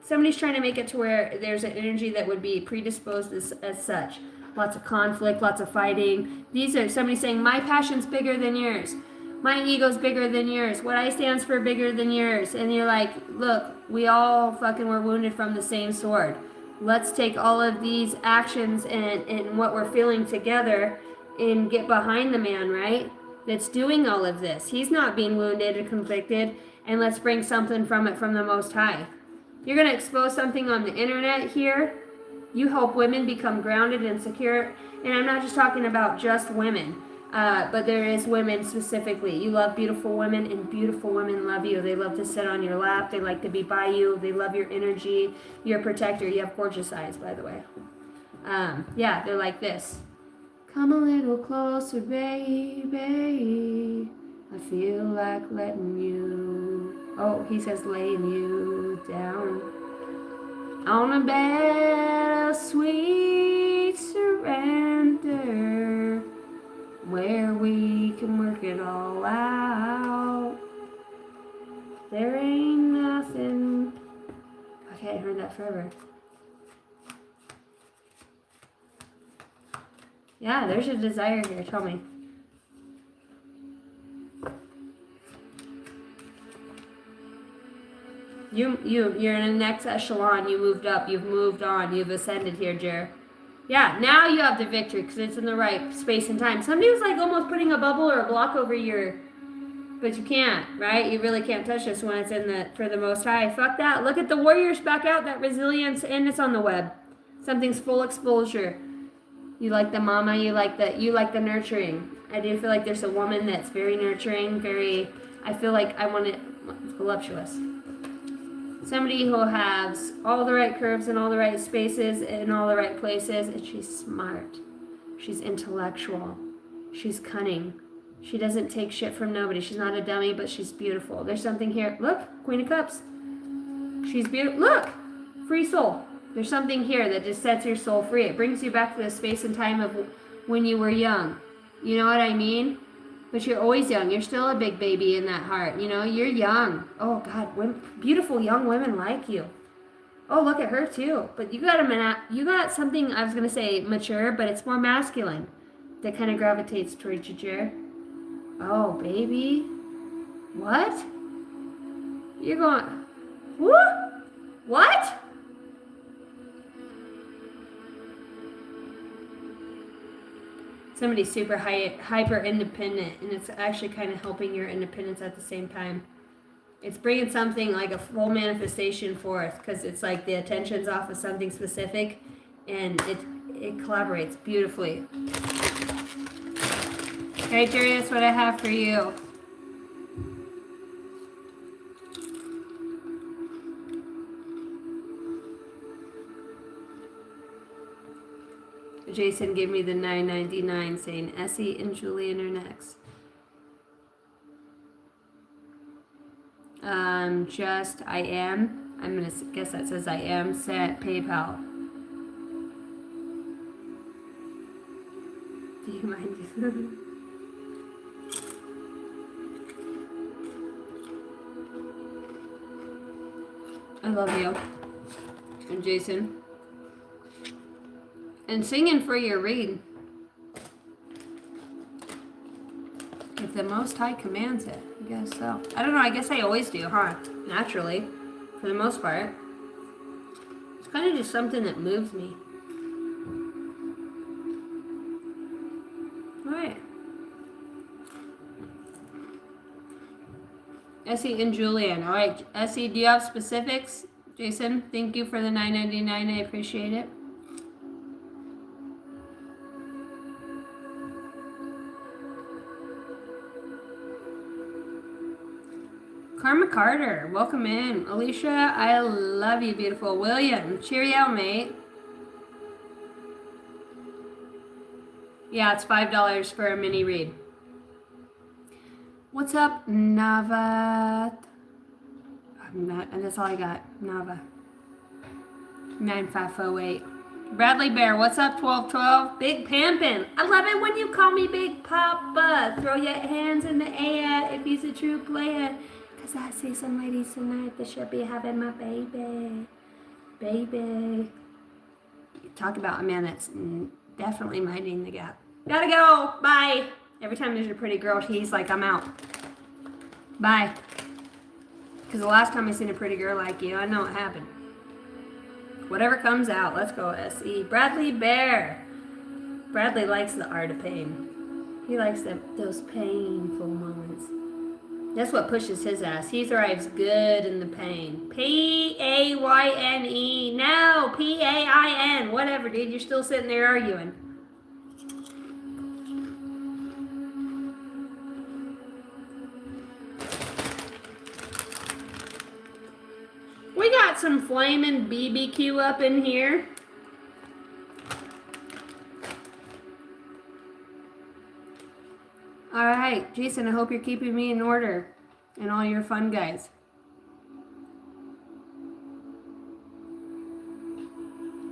Somebody's trying to make it to where there's an energy that would be predisposed as such. Lots of conflict, lots of fighting. These are somebody saying, my passion's bigger than yours. My ego's bigger than yours. What I stands for bigger than yours. And you're like, look, we all fucking were wounded from the same sword. Let's take all of these actions and what we're feeling together and get behind the man, right? That's doing all of this. He's not being wounded or convicted, and let's bring something from it from the Most High. You're going to expose something on the internet here. You help women become grounded and secure. And I'm not just talking about just women, but there is women specifically. You love beautiful women, and beautiful women love you. They love to sit on your lap. They like to be by you. They love your energy. You're a protector. You have gorgeous eyes, by the way. Yeah, they're like this. Come a little closer, baby. I feel like letting you. Oh, he says laying you down on a bed of sweet surrender, where we can work it all out. There ain't nothing. Okay, I heard that forever. Yeah, there's a desire here. Tell me. You're in the next echelon. You moved up. You've moved on. You've ascended here, Jer. Yeah, now you have the victory because it's in the right space and time. Somebody was like almost putting a bubble or a block over your, but you can't, right? You really can't touch this when it's for the Most High. Fuck that. Look at the warriors back out, that resilience, and it's on the web. Something's full exposure. You like the mama, you like the nurturing. I do feel like there's a woman that's very nurturing, I feel like I want it voluptuous. Somebody who has all the right curves in all the right spaces in all the right places, and she's smart. She's intellectual. She's cunning. She doesn't take shit from nobody. She's not a dummy, but she's beautiful. There's something here. Look, Queen of Cups. She's beautiful. Look, free soul. There's something here that just sets your soul free. It brings you back to the space and time of when you were young. You know what I mean? But you're always young. You're still a big baby in that heart. You're young. Oh, God. Beautiful young women like you. Oh, look at her, too. But you got something, I was going to say mature, but it's more masculine that kind of gravitates towards you, Jer. Oh, baby. What? You're going, what? Somebody's super hyper independent, and it's actually kind of helping your independence at the same time. It's bringing something like a full manifestation forth, because it's like the attention's off of something specific, and it collaborates beautifully. Okay, Darius, what I have for you. Jason gave me the $9.99 saying Essie and Julian are next. Just I am. I'm gonna guess that says I am. Set PayPal. Do you mind? I love you. And Jason. And singing for your read. If the Most High commands it, I guess so. I don't know, I guess I always do, huh? Naturally, for the most part. It's kind of just something that moves me. Alright. Essie and Julian. Alright, Essie, do you have specifics? Jason, thank you for the $9.99. I appreciate it. Karma Carter, welcome in. Alicia, I love you, beautiful. William, cheerio, mate. Yeah, it's $5 for a mini read. What's up, Nava? And that's all I got. Nava. 9508. Bradley Bear, what's up, 1212? Big Pampin. I love it when you call me Big Papa. Throw your hands in the air if he's a true player. Cause I see some ladies tonight that should be having my baby. Baby. Talk about a man that's definitely minding the gap. Gotta go. Bye. Every time there's a pretty girl, he's like, I'm out. Bye. Because the last time I seen a pretty girl like you, I know what happened. Whatever comes out, let's go, SE. Bradley Bear. Bradley likes the art of pain. He likes those painful moments. That's what pushes his ass. He thrives good in the pain. P-A-Y-N-E. No, P-A-I-N. Whatever, dude. You're still sitting there arguing. We got some flaming BBQ up in here. All right, Jason, I hope you're keeping me in order and all your fun guys.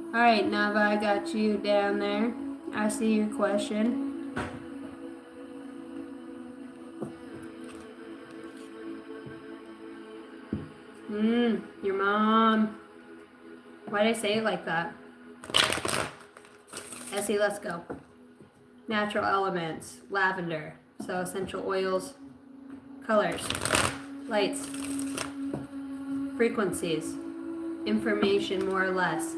All right, Nava, I got you down there. I see your question. Your mom. Why did I say it like that? Essie, let's go. Natural elements, lavender. So essential oils, colors, lights, frequencies, information more or less,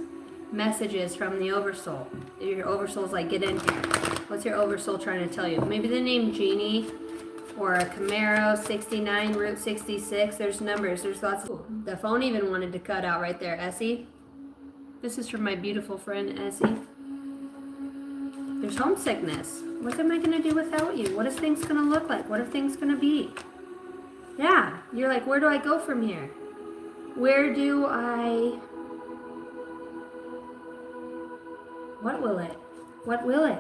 messages from the oversoul. Your oversoul's like, get in here. What's your oversoul trying to tell you? Maybe the name Genie or a Camaro 69, Route 66. There's numbers. There's lots of... The phone even wanted to cut out right there. Essie. This is from my beautiful friend, Essie. There's homesickness. What am I going to do without you? What is things going to look like? What are things going to be? Yeah. You're like, where do I go from here? Where do I... What will it? What will it?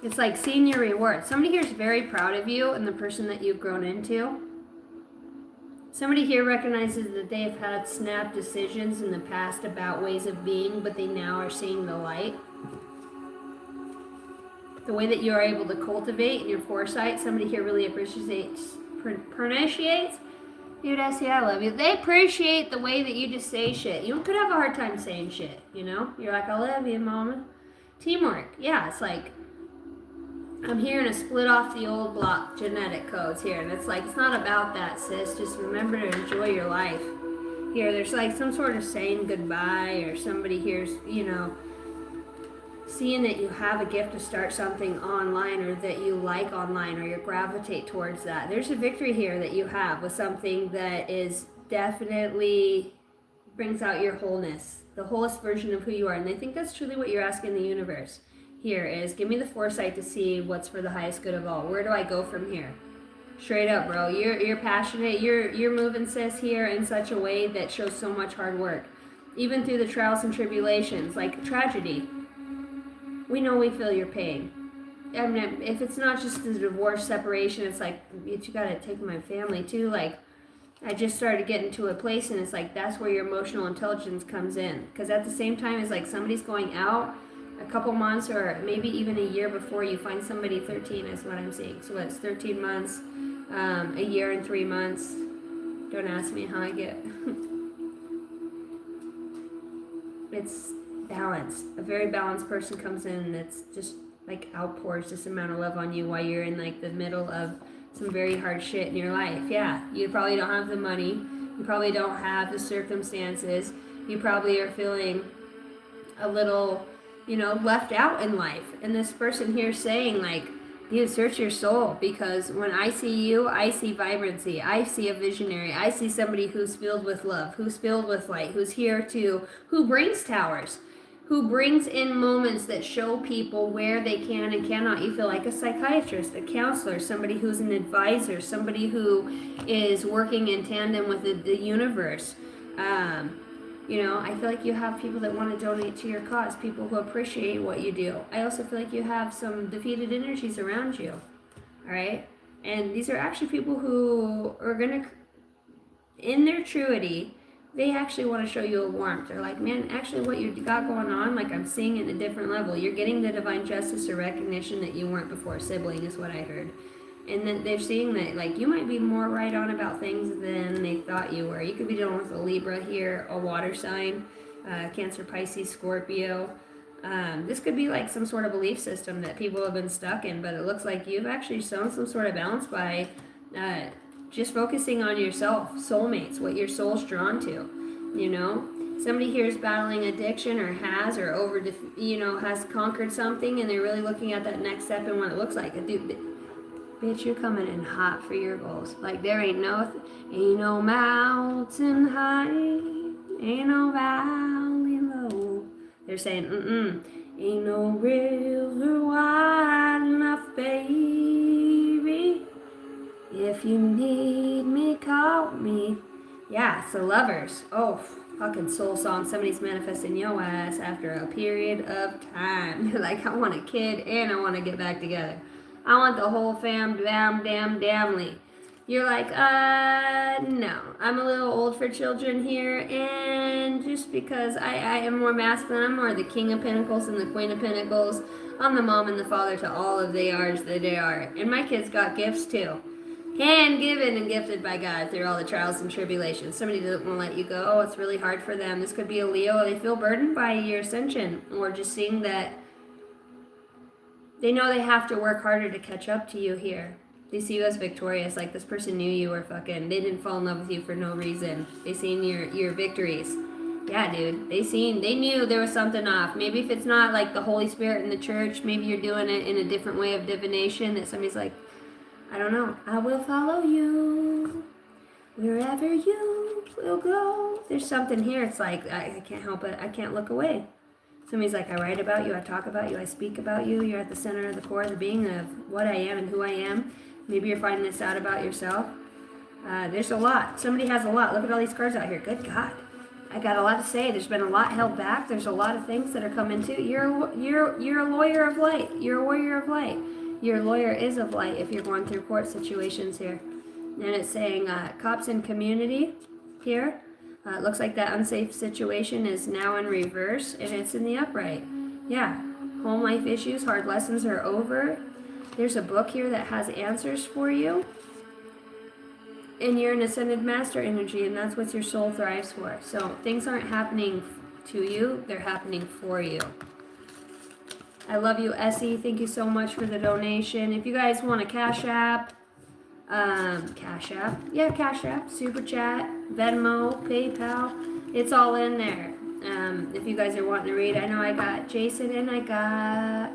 It's like seeing your reward. Somebody here is very proud of you and the person that you've grown into. Somebody here recognizes that they have had snap decisions in the past about ways of being, but they now are seeing the light. The way that you are able to cultivate your foresight, somebody here really appreciates. Dude, Essie, I love you. They appreciate the way that you just say shit. You could have a hard time saying shit, you know? You're like, I love you, mama. Teamwork. Yeah, it's like, I'm hearing a split off the old block genetic codes here. And it's like, it's not about that, sis. Just remember to enjoy your life. Here, there's like some sort of saying goodbye, or somebody here's, you know, seeing that you have a gift to start something online, or that you like online, or you gravitate towards that. There's a victory here that you have with something that is definitely brings out your wholeness, the wholest version of who you are. And I think that's truly what you're asking the universe here is, give me the foresight to see what's for the highest good of all. Where do I go from here? Straight up, bro. You're passionate. You're moving, sis, here in such a way that shows so much hard work. Even through the trials and tribulations, like tragedy. We know we feel your pain. I mean, if it's not just the divorce, separation, it's like, you gotta take my family too. Like, I just started getting to a place, and it's like, that's where your emotional intelligence comes in. Because at the same time, it's like somebody's going out a couple months, or maybe even a year before you find somebody. 13 is what I'm seeing. So it's 13 months, a year and 3 months. Don't ask me how I get. It's balanced. A very balanced person comes in that's just like outpours this amount of love on you while you're in like the middle of some very hard shit in your life. Yeah, you probably don't have the money. You probably don't have the circumstances. You probably are feeling a little, left out in life. And this person here saying like, you search your soul, because when I see you, I see vibrancy. I see a visionary. I see somebody who's filled with love, who's filled with light, who brings towers, who brings in moments that show people where they can and cannot. You feel like a psychiatrist, a counselor, somebody who's an advisor, somebody who is working in tandem with the universe. I feel like you have people that want to donate to your cause, people who appreciate what you do. I also feel like you have some defeated energies around you, all right? And these are actually people who are going to, in their truity, they actually want to show you a warmth. They're like, man, actually what you got going on, like I'm seeing it at a different level. You're getting the divine justice or recognition that you weren't before. Sibling is what I heard. And then they're seeing that, like, you might be more right on about things than they thought you were. You could be dealing with a Libra here, a water sign, Cancer, Pisces, Scorpio. This could be like some sort of belief system that people have been stuck in, but it looks like you've actually shown some sort of balance by just focusing on yourself, soulmates, what your soul's drawn to, Somebody here is battling addiction, or has, or has conquered something, and they're really looking at that next step and what it looks like. Bitch, you're coming in hot for your goals. Like, there ain't no mountain high, ain't no valley low. They're saying, ain't no river wide enough, baby. If you need me, call me. Yeah, so lovers. Oh, fucking soul song. Somebody's manifesting your ass after a period of time. You're like, I want a kid and I want to get back together. I want the whole damnly. You're like, no. I'm a little old for children here, and just because I am more masculine, I'm more the King of Pentacles and the Queen of Pentacles. I'm the mom and the father to all of they are. And my kids got gifts too. Hand-given and gifted by God through all the trials and tribulations. Somebody doesn't want to let you go. It's really hard for them. This could be a Leo. They feel burdened by your ascension, or just seeing that they know they have to work harder to catch up to you here. They see you as victorious, like this person knew you were fucking, they didn't fall in love with you for no reason. They seen your victories. Yeah, dude, they knew there was something off. Maybe if it's not like the Holy Spirit in the church, maybe you're doing it in a different way of divination, that somebody's like, I don't know, I will follow you wherever you will go. There's something here, it's like, I can't help it, I can't look away. Somebody's like, I write about you, I talk about you, I speak about you. You're at the center of the core of the being of what I am and who I am. Maybe you're finding this out about yourself. There's a lot. Somebody has a lot. Look at all these cards out here. Good God. I got a lot to say. There's been a lot held back. There's a lot of things that are coming too. You're a lawyer of light. You're a warrior of light. Your lawyer is of light if you're going through court situations here. And it's saying cops in community here. It looks like that unsafe situation is now in reverse, and it's in the upright. Yeah, home life issues, hard lessons are over. There's a book here that has answers for you. And you're an ascended master energy, and that's what your soul thrives for. So things aren't happening to you, they're happening for you. I love you, Essie. Thank you so much for the donation. If you guys want a Cash App, Super Chat, Venmo, PayPal, it's all in there. If you guys are wanting to read, I know I got Jason and I got,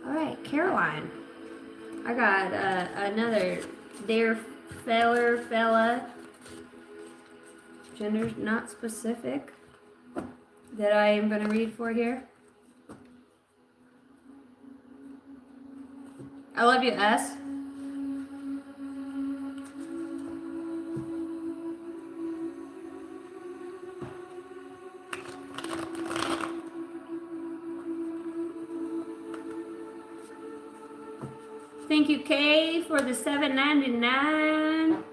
all right, Caroline. I got another dear fella, gender not specific, that I am going to read for here. I love you, S. Thank you, Kay, for the $7.99.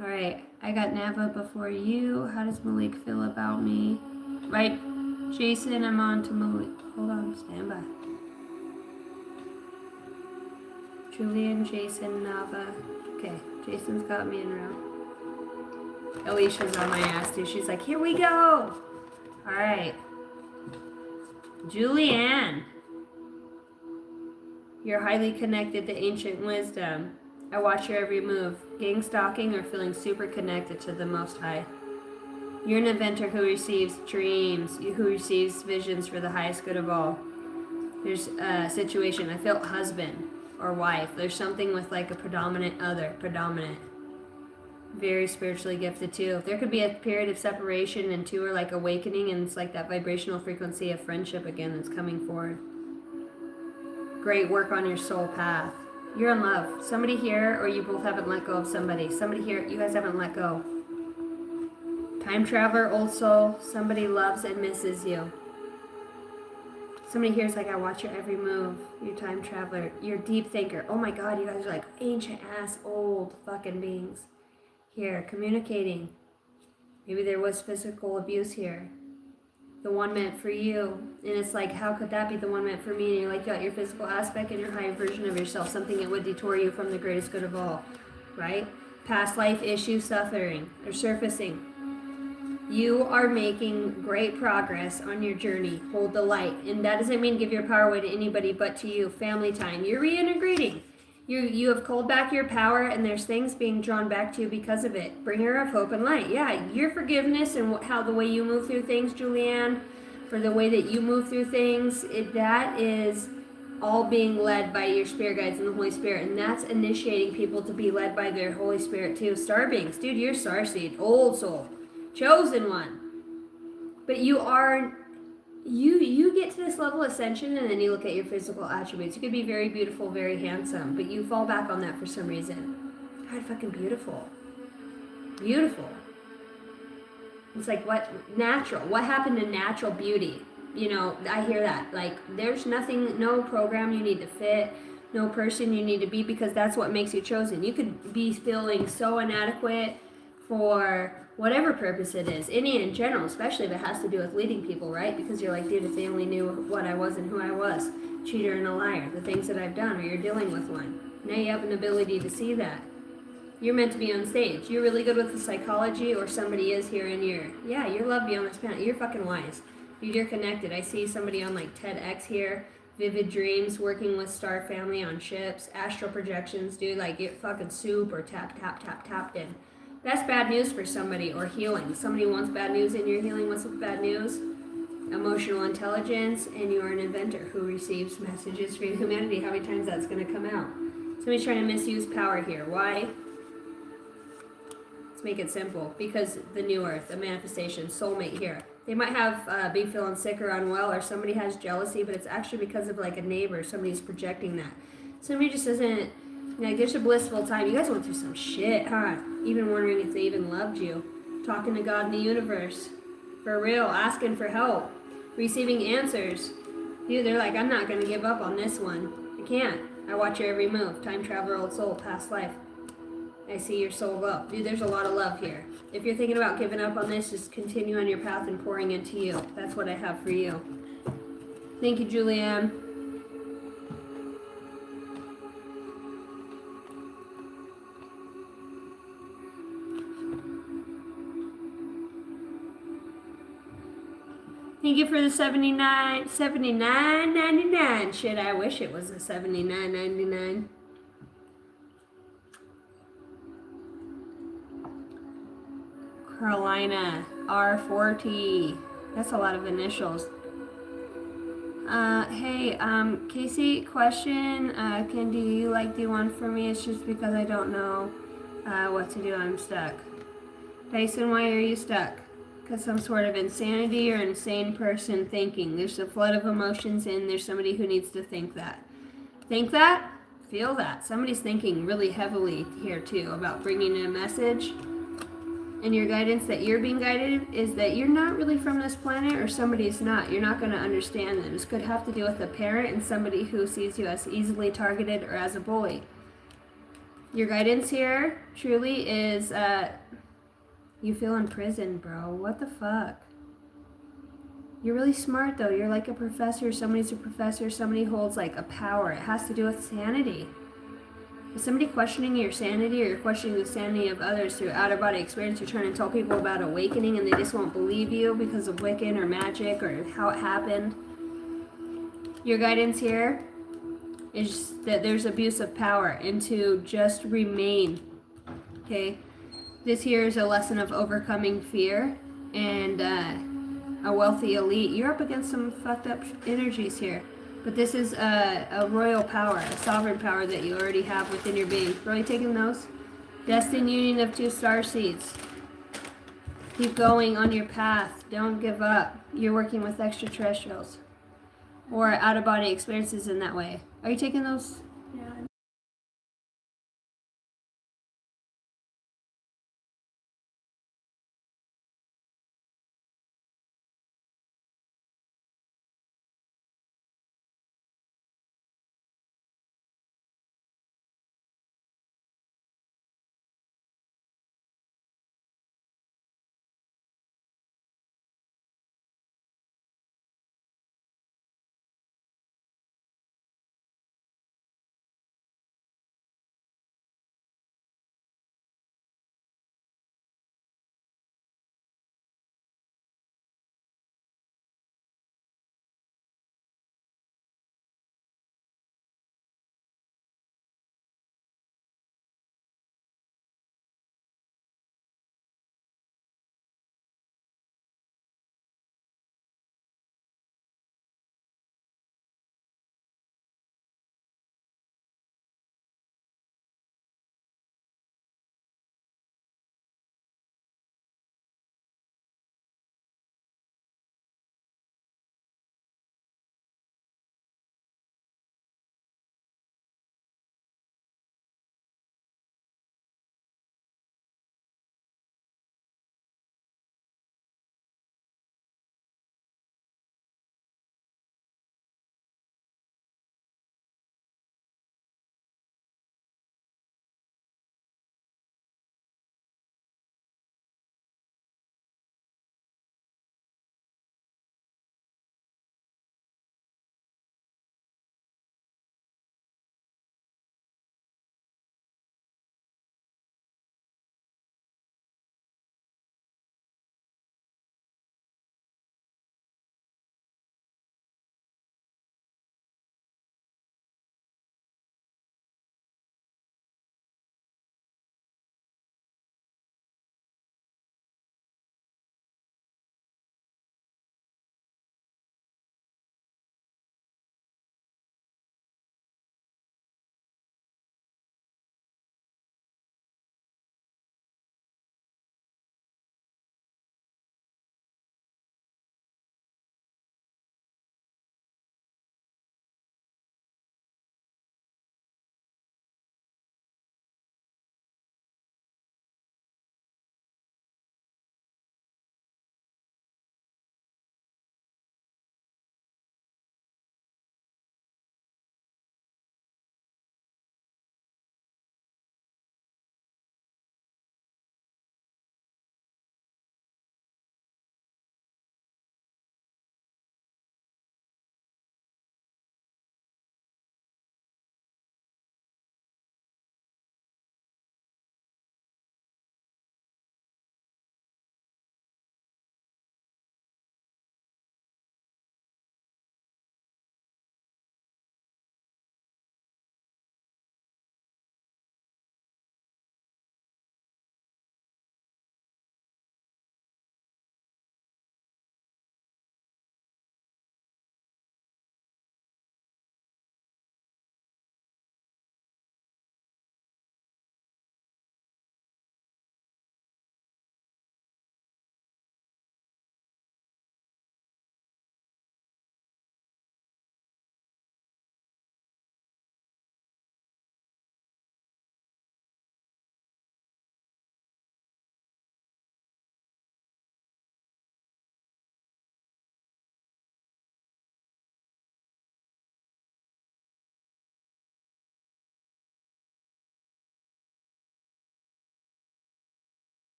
All right, I got Nava before you. How does Malik feel about me? Right, Jason, I'm on to Malik. Hold on, stand by. Julian, Jason, Nava. Okay, Jason's got me in row. Alicia's on my ass too. She's like, here we go. All right. Julianne, you're highly connected to ancient wisdom. I watch your every move. Gang stalking or feeling super connected to the Most High. You're an inventor who receives dreams, who receives visions for the highest good of all. There's a situation. I felt husband or wife. There's something with like a predominant other, predominant. Very spiritually gifted too. There could be a period of separation and two are like awakening, and it's like that vibrational frequency of friendship again that's coming forward. Great work on your soul path. You're in love. Somebody here, or you both haven't let go of somebody. Somebody here, you guys haven't let go. Time traveler, old soul. Somebody loves and misses you. Somebody here is like, I watch your every move. You're time traveler. You're deep thinker. Oh my God, you guys are like ancient ass old fucking beings. Here, communicating. Maybe there was physical abuse here. The one meant for you. And it's like, how could that be the one meant for me? And you're like, you got your physical aspect and your higher version of yourself, something that would detour you from the greatest good of all, right? Past life issue suffering or surfacing. You are making great progress on your journey. Hold the light. And that doesn't mean give your power away to anybody but to you. Family time. You're reintegrating. You have called back your power, and there's things being drawn back to you because of it. Bringer of hope and light. Yeah, your forgiveness and how the way you move through things, Julianne, for the way that you move through things, that is all being led by your spirit guides and the Holy Spirit, and that's initiating people to be led by their Holy Spirit too. Star beings, dude, you're starseed, old soul, chosen one. But you are. You get to this level of ascension, and then you look at your physical attributes. You could be very beautiful, very handsome, but you fall back on that for some reason. God, fucking beautiful. Beautiful. It's like, what? Natural. What happened to natural beauty? You know, I hear that. Like, there's nothing, no program you need to fit, no person you need to be, because that's what makes you chosen. You could be feeling so inadequate for whatever purpose it is, any in general, especially if it has to do with leading people, right? Because you're like, dude, if they only knew what I was and who I was, cheater and a liar, the things that I've done, or you're dealing with one. Now you have an ability to see that. You're meant to be on stage. You're really good with the psychology, or somebody is here in your, yeah, you're loved beyond this planet. You're fucking wise. Dude, you're connected. I see somebody on like TEDx here, vivid dreams, working with star family on ships, astral projections, dude, like get fucking super tapped in. That's bad news for somebody, or healing. Somebody wants bad news and you're healing. What's with bad news? Emotional intelligence, and you're an inventor who receives messages for humanity. How many times that's going to come out? Somebody's trying to misuse power here. Why? Let's make it simple. Because the new earth, the manifestation, soulmate here. They might have be feeling sick or unwell, or somebody has jealousy, but it's actually because of like a neighbor. Somebody's projecting that. Somebody just isn't. Like, there's a blissful time. You guys went through some shit, huh? Even wondering if they even loved you. Talking to God in the universe. For real. Asking for help. Receiving answers. Dude, they're like, I'm not going to give up on this one. I can't. I watch your every move. Time traveler, old soul, past life. I see your soul up. Dude, there's a lot of love here. If you're thinking about giving up on this, just continue on your path and pouring into you. That's what I have for you. Thank you, Julianne. Thank you for the $79.99. Shit, I wish it was a $79.99. Carolina, R40. That's a lot of initials. Hey, Casey, question. Do you do one for me? It's just because I don't know what to do. I'm stuck. Tyson, why are you stuck? Because some sort of insanity or insane person thinking. There's a flood of emotions and there's somebody who needs to think that. Think that? Feel that. Somebody's thinking really heavily here too about bringing in a message. And your guidance that you're being guided is that you're not really from this planet or somebody's not. You're not going to understand them. This could have to do with a parent and somebody who sees you as easily targeted or as a bully. Your guidance here truly is you feel in prison, bro. What the fuck? You're really smart though. You're like a professor. Somebody's a professor. Somebody holds like a power. It has to do with sanity. Is somebody questioning your sanity, or you're questioning the sanity of others through out-of-body experience? You're trying to tell people about awakening and they just won't believe you because of Wiccan or magic or how it happened. Your guidance here is that there's abuse of power and to just remain. Okay? This here is a lesson of overcoming fear and a wealthy elite. You're up against some fucked up energies here. But this is a royal power, a sovereign power that you already have within your being. Really taking those? Destined union of 2 starseeds. Keep going on your path. Don't give up. You're working with extraterrestrials. Or out-of-body experiences in that way. Are you taking those? Yeah.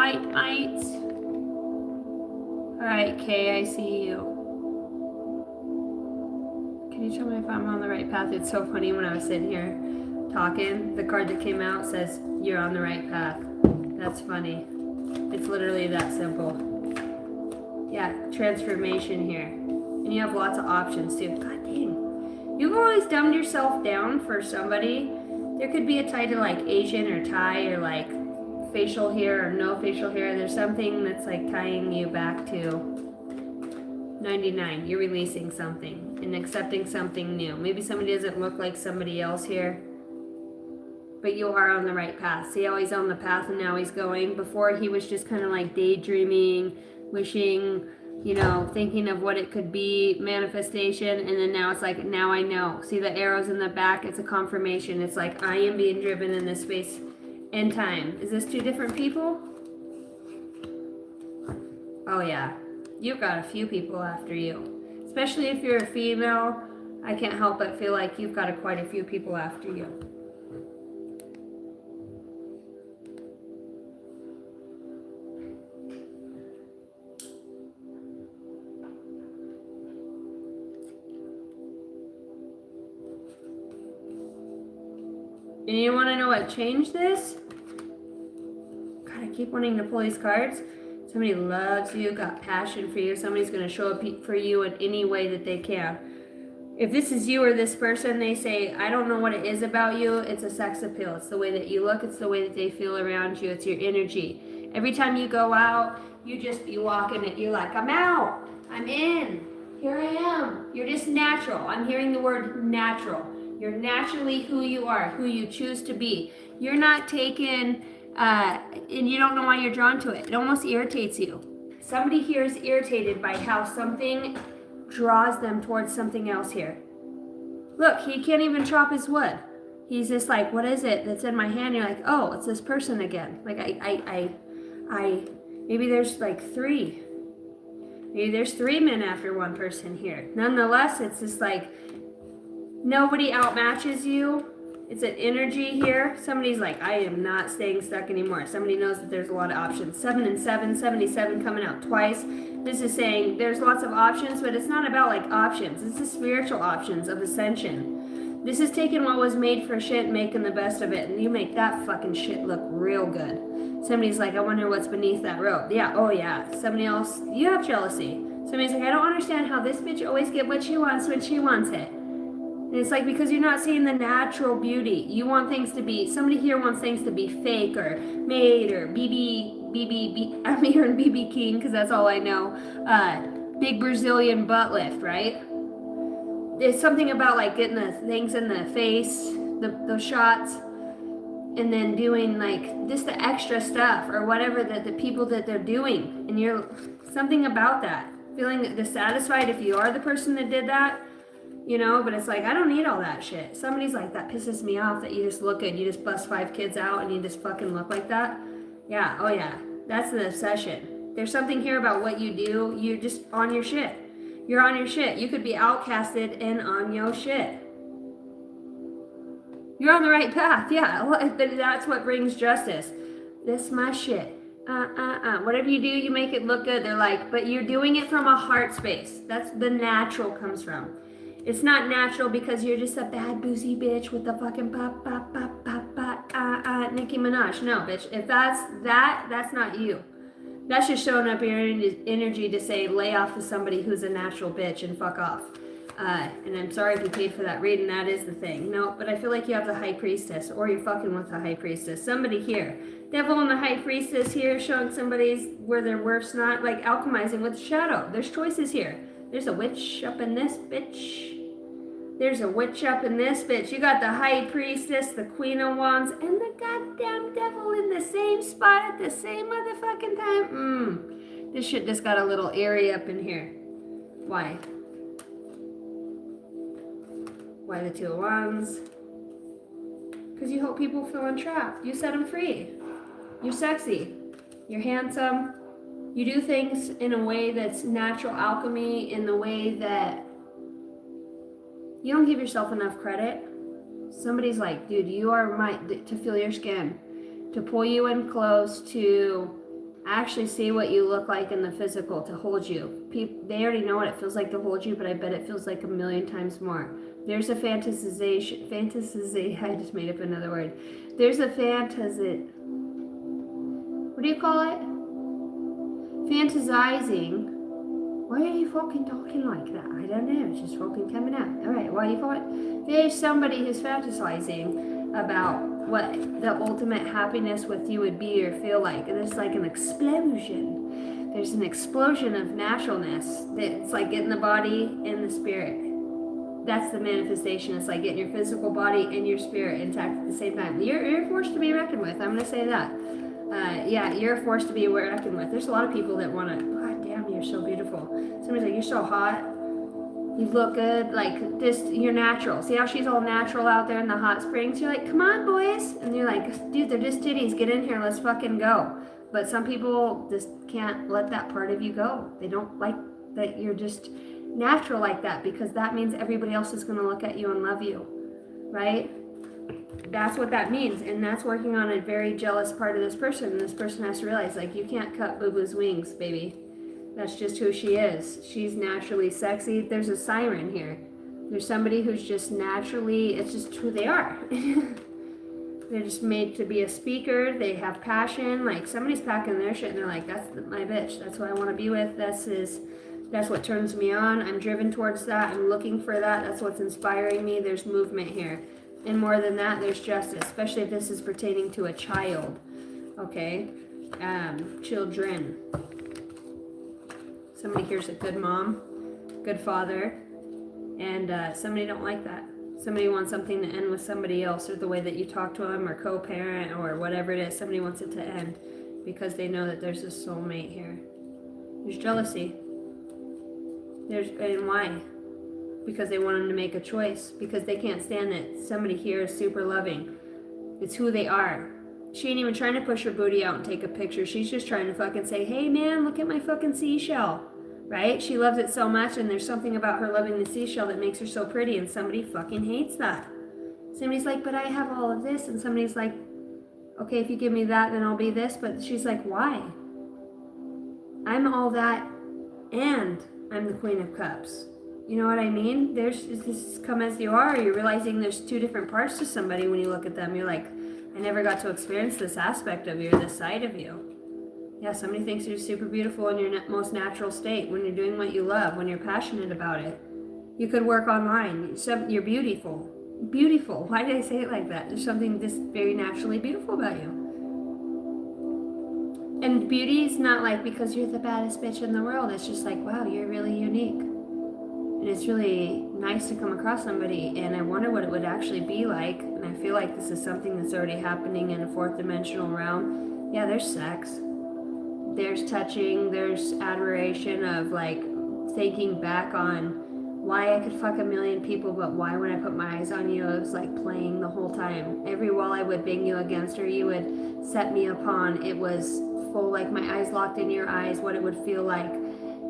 light, mites. Alright, Kay, I see you. Can you tell me if I'm on the right path? It's so funny when I was sitting here talking, the card that came out says you're on the right path. That's funny. It's literally that simple. Yeah, transformation here. And you have lots of options too. God dang. You've always dumbed yourself down for somebody. There could be a title like Asian or Thai or like facial hair or no facial hair. There's something that's like tying you back to 99. You're releasing something and accepting something new. Maybe somebody doesn't look like somebody else here, but you are on the right path. See how he's on the path and now he's going? Before he was just kind of like daydreaming, wishing, you know, thinking of what it could be, manifestation, and then now it's like, now I know. See the arrows in the back? It's a confirmation. It's like, I am being driven in this space and time. Is this two different people? Oh yeah. You've got a few people after you. Especially if you're a female, I can't help but feel like you've got quite a few people after you. And you want to know what changed this? God, I keep wanting to pull these cards. Somebody loves you, got passion for you. Somebody's going to show up for you in any way that they can. If this is you or this person, they say, I don't know what it is about you. It's a sex appeal. It's the way that you look. It's the way that they feel around you. It's your energy. Every time you go out, you just be walking it. You're like, I'm out. I'm in. Here I am. You're just natural. I'm hearing the word natural. You're naturally who you are, who you choose to be. You're not taken, and you don't know why you're drawn to it. It almost irritates you. Somebody here is irritated by how something draws them towards something else here. Look, he can't even chop his wood. He's just like, what is it that's in my hand? You're like, oh, it's this person again. Like, maybe there's like three. Maybe there's three men after one person here. Nonetheless, it's just like, nobody outmatches you. It's an energy here. Somebody's like, I am not staying stuck anymore. Somebody knows that there's a lot of options. 7 and 7, 77 coming out twice. This is saying there's lots of options, but it's not about like options. It's the spiritual options of ascension. This is taking what was made for shit and making the best of it. And you make that fucking shit look real good. Somebody's like, I wonder what's beneath that robe. Yeah, oh yeah. Somebody else, you have jealousy. Somebody's like, I don't understand how this bitch always get what she wants when she wants it. And it's like, because you're not seeing the natural beauty. You want things to be, somebody here wants things to be fake or made or I'm hearing BB King because that's all I know. Big Brazilian butt lift, right? There's something about like getting the things in the face, those shots, and then doing like just the extra stuff or whatever that the people that they're doing. And you're something about that. Feeling dissatisfied if you are the person that did that. You know, but it's like, I don't need all that shit. Somebody's like, that pisses me off that you just look good. You just bust 5 kids out and you just fucking look like that. Yeah, oh yeah. That's the obsession. There's something here about what you do. You're just on your shit. You're on your shit. You could be outcasted and on your shit. You're on the right path. Yeah, that's what brings justice. This my shit. Whatever you do, you make it look good. They're like, but you're doing it from a heart space. That's the natural comes from. It's not natural because you're just a bad boozy bitch with the fucking Nicki Minaj. No, bitch. If that's not you. That's just showing up your energy to say lay off to somebody who's a natural bitch and fuck off. And I'm sorry if you paid for that reading. That is the thing. No, but I feel like you have the High Priestess or you're fucking with the High Priestess. Somebody here. Devil and the High Priestess here showing somebody's where their worth's not, like alchemizing with shadow. There's choices here. There's a witch up in this bitch. There's a witch up in this bitch. You got the High Priestess, the Queen of Wands, and the goddamn devil in the same spot at the same motherfucking time. This shit just got a little airy up in here. Why? Why the Two of Wands? Because you hope people feel entrapped. You set them free. You're sexy. You're handsome. You do things in a way that's natural alchemy, in the way that you don't give yourself enough credit. Somebody's like, dude, you are to feel your skin, to pull you in close, to actually see what you look like in the physical to hold you. They already know what it feels like to hold you, but I bet it feels like a million times more. There's a fantasization. I just made up another word. There's a fantasy. What do you call it? Fantasizing. Why are you fucking talking like that? I don't know. It's just fucking coming out. All right. Why are you fucking? There's somebody who's fantasizing about what the ultimate happiness with you would be or feel like. And it's like an explosion. There's an explosion of naturalness. It's like getting the body and the spirit. That's the manifestation. It's like getting your physical body and your spirit intact at the same time. You're a force to be reckoned with. I'm going to say that. Yeah, you're a force to be reckoned with. There's a lot of people that want to, God damn, you're so beautiful. Somebody's like, you're so hot. You look good. Like, just, you're natural. See how she's all natural out there in the hot springs? You're like, come on, boys. And you're like, dude, they're just titties. Get in here. Let's fucking go. But some people just can't let that part of you go. They don't like that you're just natural like that, because that means everybody else is going to look at you and love you, right? That's what that means, and that's working on a very jealous part of this person. And this person has to realize, like, you can't cut Boo Boo's wings, baby. That's just who she is. She's naturally sexy. There's a siren here. There's somebody who's just naturally, it's just who they are. They're just made to be a speaker. They have passion. Like, somebody's packing their shit and they're like, that's my bitch. That's what I want to be with. That's what turns me on. I'm driven towards that. I'm looking for that. That's what's inspiring me. There's movement here. And more than that, there's justice, especially if this is pertaining to a child. Okay? Children. Somebody here's a good mom, good father, and somebody don't like that. Somebody wants something to end with somebody else, or the way that you talk to them, or co-parent, or whatever it is. Somebody wants it to end because they know that there's a soulmate here. There's jealousy. And why? Because they want them to make a choice, because they can't stand it. Somebody here is super loving. It's who they are. She ain't even trying to push her booty out and take a picture. She's just trying to fucking say, hey man, look at my fucking seashell. Right? She loves it so much, and there's something about her loving the seashell that makes her so pretty, and somebody fucking hates that. Somebody's like, but I have all of this, and somebody's like, okay, if you give me that, then I'll be this. But she's like, why? I'm all that, and I'm the Queen of Cups. You know what I mean? This come as you are. You're realizing there's two different parts to somebody when you look at them. You're like, I never got to experience this aspect of you, this side of you. Yeah, somebody thinks you're super beautiful in your most natural state, when you're doing what you love, when you're passionate about it. You could work online. You're beautiful. Beautiful. Why did I say it like that? There's something just very naturally beautiful about you. And beauty is not like because you're the baddest bitch in the world. It's just like, wow, you're really unique. And it's really nice to come across somebody, and I wonder what it would actually be like. And I feel like this is something that's already happening in a fourth dimensional realm. Yeah, there's sex. There's touching. There's admiration of, like, thinking back on why I could fuck a million people, but why when I put my eyes on you, it was like playing the whole time. Every wall I would bang you against, or you would set me upon, it was full, like my eyes locked in your eyes, what it would feel like.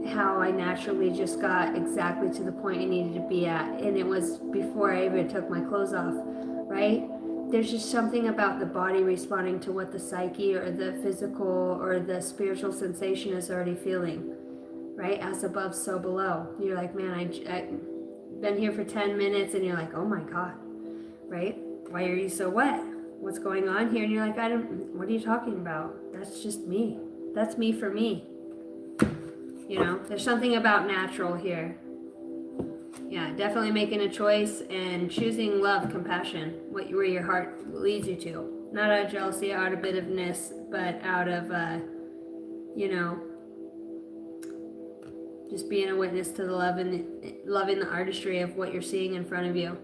How I naturally just got exactly to the point I needed to be at. And it was before I even took my clothes off, right? There's just something about the body responding to what the psyche or the physical or the spiritual sensation is already feeling, right? As above, so below. You're like, man, I've been here for 10 minutes, and you're like, oh my God, right? Why are you so wet? What's going on here? And you're like, what are you talking about? That's just me. That's me for me. You know, there's something about natural here. Yeah, definitely making a choice and choosing love, compassion, where your heart leads you to. Not out of jealousy, out of bitterness, but out of, you know, just being a witness to the love and loving the artistry of what you're seeing in front of you.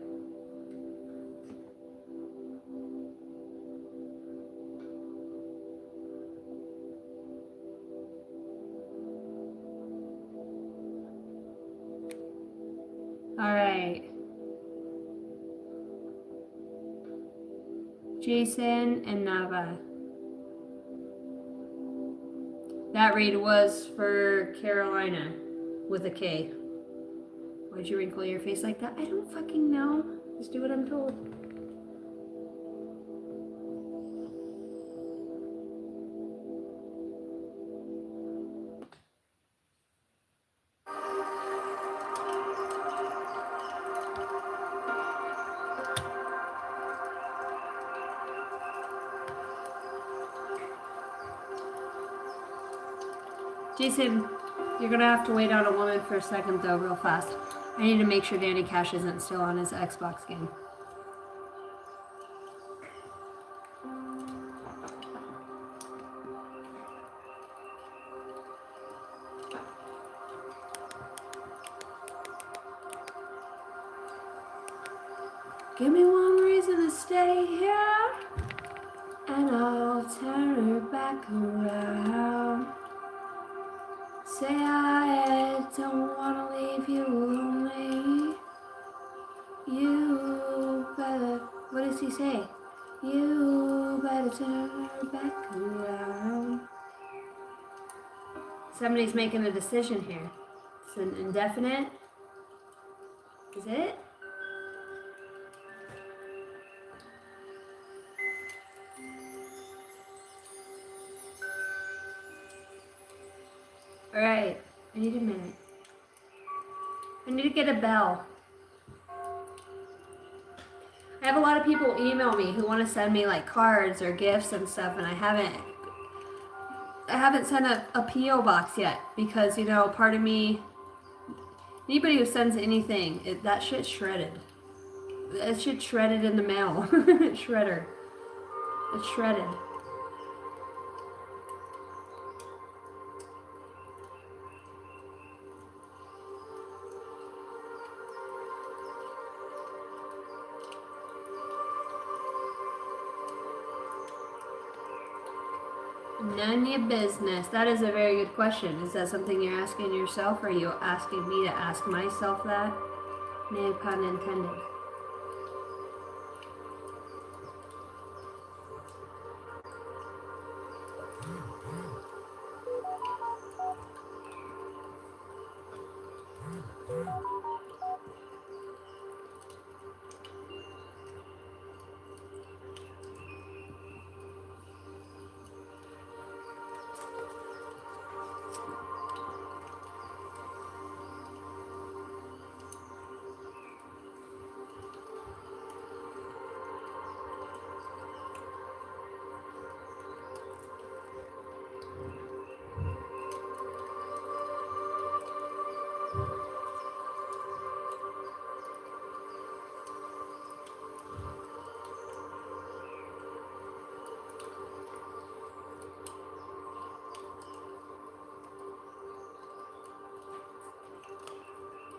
All right. Jason and Nava. That read was for Carolina with a K. Why'd you wrinkle your face like that? I don't fucking know. Just do what I'm told. Jason, you're gonna have to wait on a woman for a second though, real fast. I need to make sure Danny Cash isn't still on his Xbox game. Give me one reason to stay here, and I'll turn her back around. Say I don't wanna leave you lonely. You better, what does he say? You better turn her back around. Somebody's making a decision here. It's an indefinite. Is it? Alright, I need a minute. I need to get a bell. I have a lot of people email me who want to send me like cards or gifts and stuff, and I haven't sent a P.O. box yet because, you know, part of me, anybody who sends anything, that shit's shredded. That shit's shredded in the mail. Shredder. It's shredded. None of your business. That is a very good question. Is that something you're asking yourself, or are you asking me to ask myself that? No pun intended.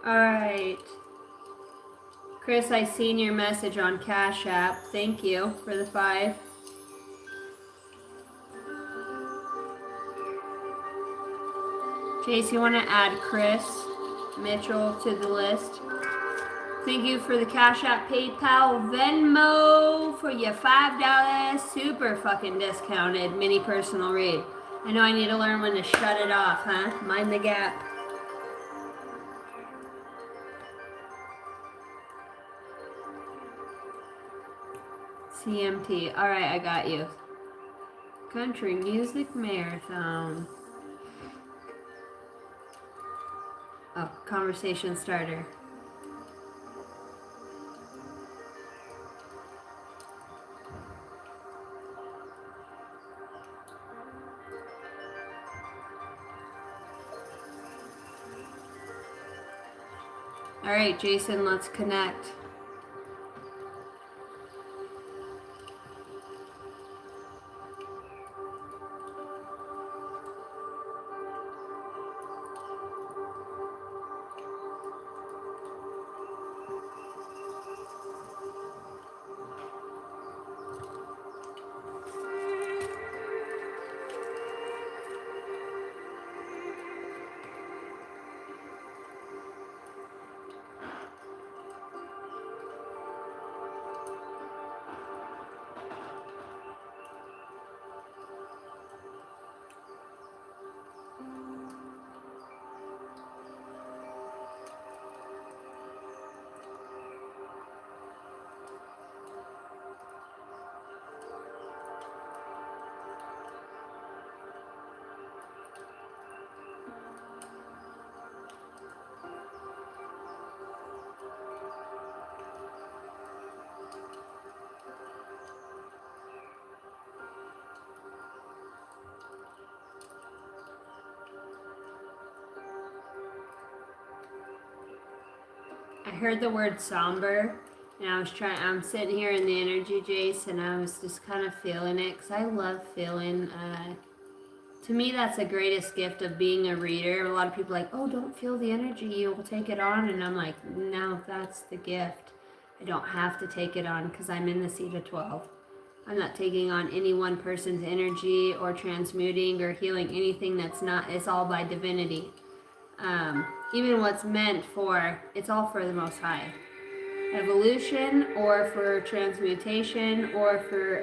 Alright. Chris, I seen your message on Cash App. Thank you for the 5. Chase, you want to add Chris Mitchell to the list? Thank you for the Cash App, PayPal, Venmo for your $5 super fucking discounted mini personal read. I know I need to learn when to shut it off, huh? Mind the gap. CMT. Alright, I got you. Country Music Marathon. Oh, conversation starter. Alright, Jason, let's connect. heard the word somber, and I'm sitting here in the energy, Jace, and I was just kind of feeling it, because I love feeling, to me, that's the greatest gift of being a reader. A lot of people are like, oh, don't feel the energy, you will take it on, and I'm like, no, that's the gift. I don't have to take it on, because I'm in the seat of 12. I'm not taking on any one person's energy or transmuting or healing anything that's not, it's all by divinity. Even what's meant for, it's all for the Most High. Evolution, or for transmutation, or for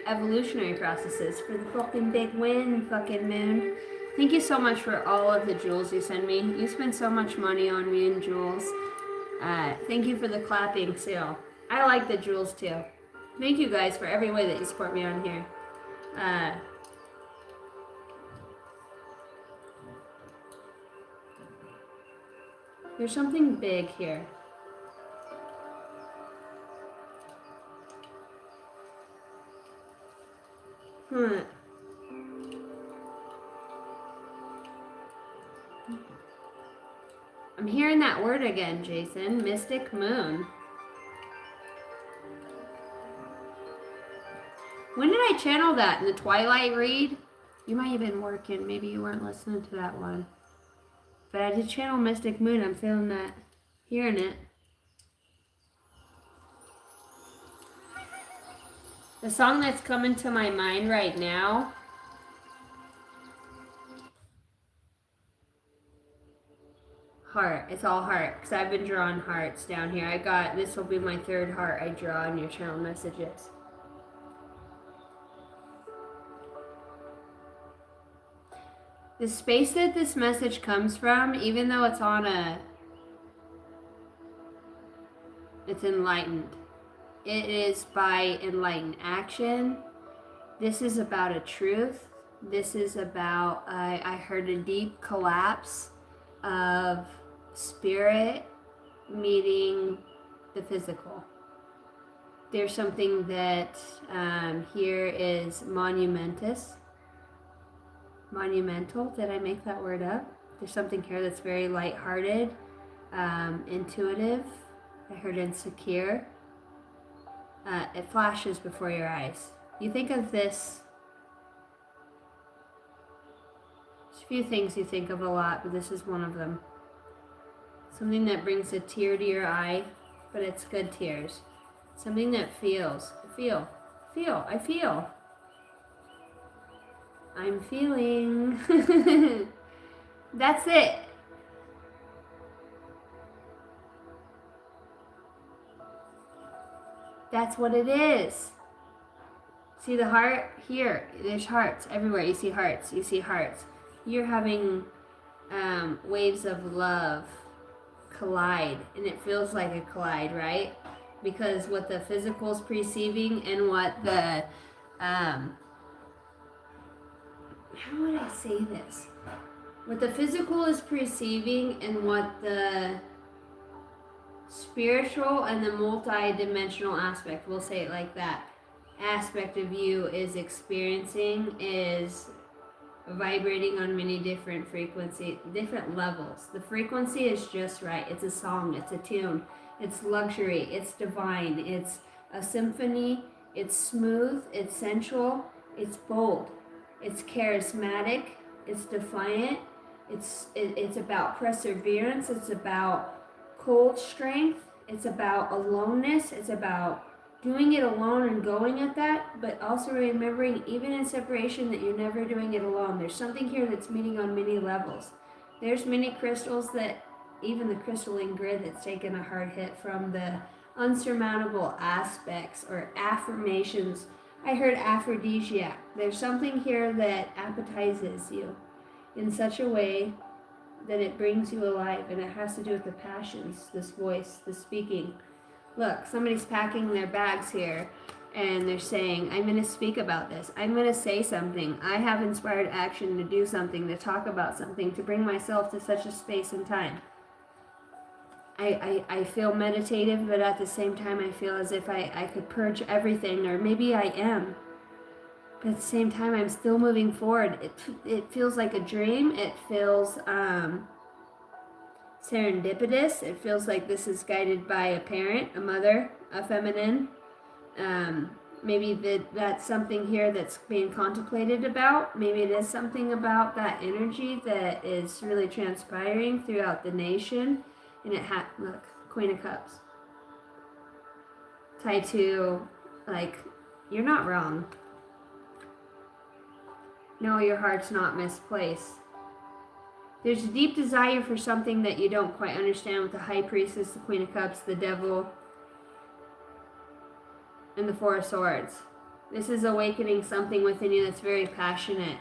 evolutionary processes, for the fucking big win, fucking moon. Thank you so much for all of the jewels you send me. You spend so much money on me and jewels. Thank you for the clapping too. I like the jewels too. Thank you guys for every way that you support me on here. There's something big here. I'm hearing that word again, Jason. Mystic moon. When did I channel that? In the Twilight read? You might have been working. Maybe you weren't listening to that one. But I did channel Mystic Moon. I'm feeling that. Hearing it. The song that's coming to my mind right now. Heart. It's all heart. Because I've been drawing hearts down here. This will be my third heart I draw in your channel messages. The space that this message comes from, even though it's it's enlightened. It is by enlightened action. This is about a truth. This is about, I heard a deep collapse of spirit meeting the physical. There's something that here is monumentous. Monumental, did I make that word up? There's something here that's very lighthearted, intuitive. I heard insecure. It flashes before your eyes. You think of this, there's a few things you think of a lot, but this is one of them. Something that brings a tear to your eye, but it's good tears. Something that feels, I feel. I'm feeling. That's it. That's what it is. See the heart? Here, there's hearts everywhere. You see hearts. You see hearts. You're having waves of love collide, and it feels like a collide, right? Because what the physical is perceiving and what the how would I say this? What the physical is perceiving and what the spiritual and the multi-dimensional aspect, we'll say it like that, aspect of you is experiencing is vibrating on many different frequency, different levels. The frequency is just right. It's a song, it's a tune, it's luxury, it's divine, it's a symphony, it's smooth, it's sensual, it's bold. It's charismatic, it's defiant, it's about perseverance, it's about cold strength, it's about aloneness, it's about doing it alone and going at that, but also remembering even in separation that you're never doing it alone. There's something here that's meeting on many levels. There's many crystals that, even the crystalline grid that's taken a hard hit from the unsurmountable aspects or affirmations. I heard aphrodisiac. There's something here that appetizes you in such a way that it brings you alive, and it has to do with the passions, this voice, the speaking. Look, somebody's packing their bags here, and they're saying, I'm going to speak about this. I'm going to say something. I have inspired action to do something, to talk about something, to bring myself to such a space and time. I feel meditative, but at the same time I feel as if I could purge everything, or maybe I am. But at the same time I'm still moving forward. It feels like a dream. It feels serendipitous. It feels like this is guided by a parent, a mother, a feminine. Maybe that's something here that's being contemplated about. Maybe it is something about that energy that is really transpiring throughout the nation. And it look, Queen of Cups. Tied to, like, you're not wrong. No, your heart's not misplaced. There's a deep desire for something that you don't quite understand with the High Priestess, the Queen of Cups, the Devil, and the Four of Swords. This is awakening something within you that's very passionate.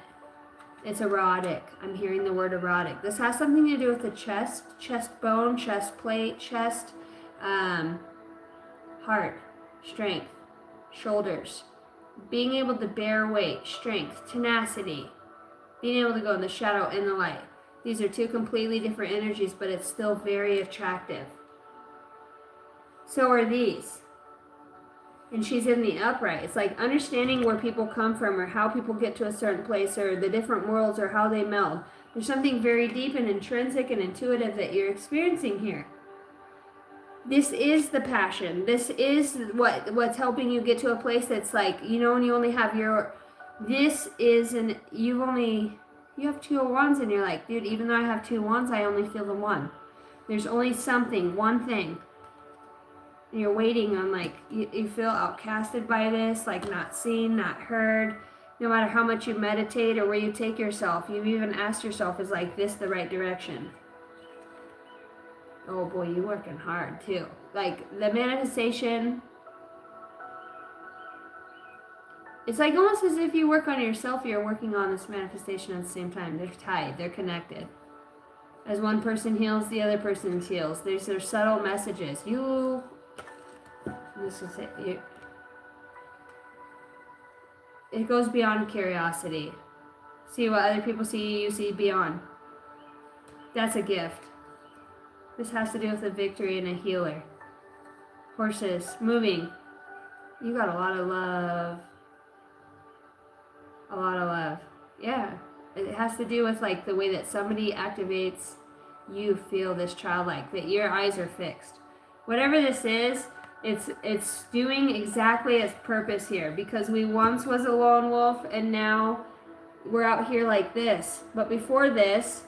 It's erotic. I'm hearing the word erotic. This has something to do with the chest bone, chest plate, chest, heart, strength, shoulders, being able to bear weight, strength, tenacity, being able to go in the shadow and the light. These are two completely different energies, but it's still very attractive. So are these. And she's in the upright. It's like understanding where people come from or how people get to a certain place or the different worlds or how they meld. There's something very deep and intrinsic and intuitive that you're experiencing here. This is the passion. This is what's helping you get to a place that's like, you know, and you only have you have 2 wands and you're like, dude, even though I have 2 wands, I only feel the one. There's only something, one thing. And you're waiting on, like, you feel outcasted by this, like not seen, not heard. No matter how much you meditate or where you take yourself, you've even asked yourself, is like this the right direction? Oh boy, you're working hard too. Like the manifestation, it's like almost as if you work on yourself, you're working on this manifestation at the same time. They're tied, they're connected. As one person heals, the other person heals. There's subtle messages. This is it. It goes beyond curiosity. See what other people see, you see beyond. That's a gift. This has to do with a victory and a healer. Horses, moving. You got a lot of love. A lot of love. Yeah. It has to do with like the way that somebody activates you feel this childlike, that your eyes are fixed. Whatever this is, it's doing exactly its purpose here, because we once was a lone wolf and now we're out here like this. But before this,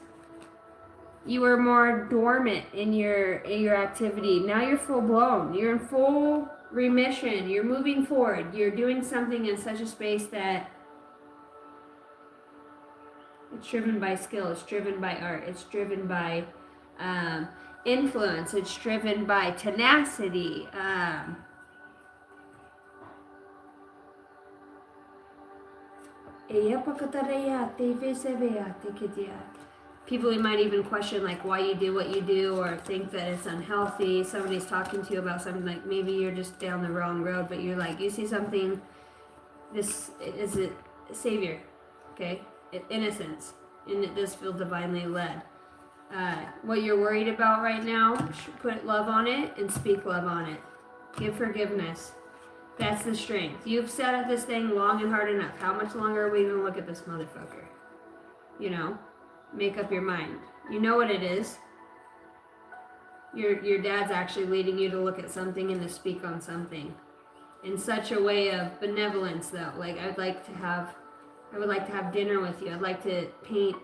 you were more dormant in your activity. Now you're full blown. You're in full remission. You're moving forward. You're doing something in such a space that it's driven by skill. It's driven by art. It's driven by influence. It's driven by tenacity. People might even question like why you do what you do, or think that it's unhealthy. Somebody's talking to you about something, like maybe you're just down the wrong road, but you're like, you see something, this is a savior, okay? Innocence, and it does feel divinely led. What you're worried about right now, put love on it and speak love on it. Give forgiveness. That's the strength. You've sat at this thing long and hard enough. How much longer are we going to look at this motherfucker? You know? Make up your mind. You know what it is. Your dad's actually leading you to look at something and to speak on something. In such a way of benevolence, though. Like, I would like to have dinner with you. I'd like to paint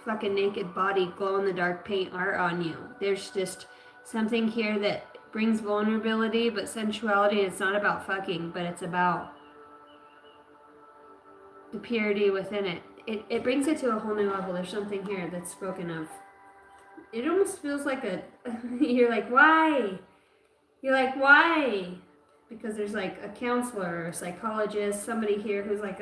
fucking naked body, glow in the dark paint art on you. There's just something here that brings vulnerability, but sensuality. It's not about fucking, but it's about the purity within it. It brings it to a whole new level. There's something here that's spoken of. It almost feels like you're like, why? You're like, why? Because there's like a counselor or a psychologist, somebody here who's like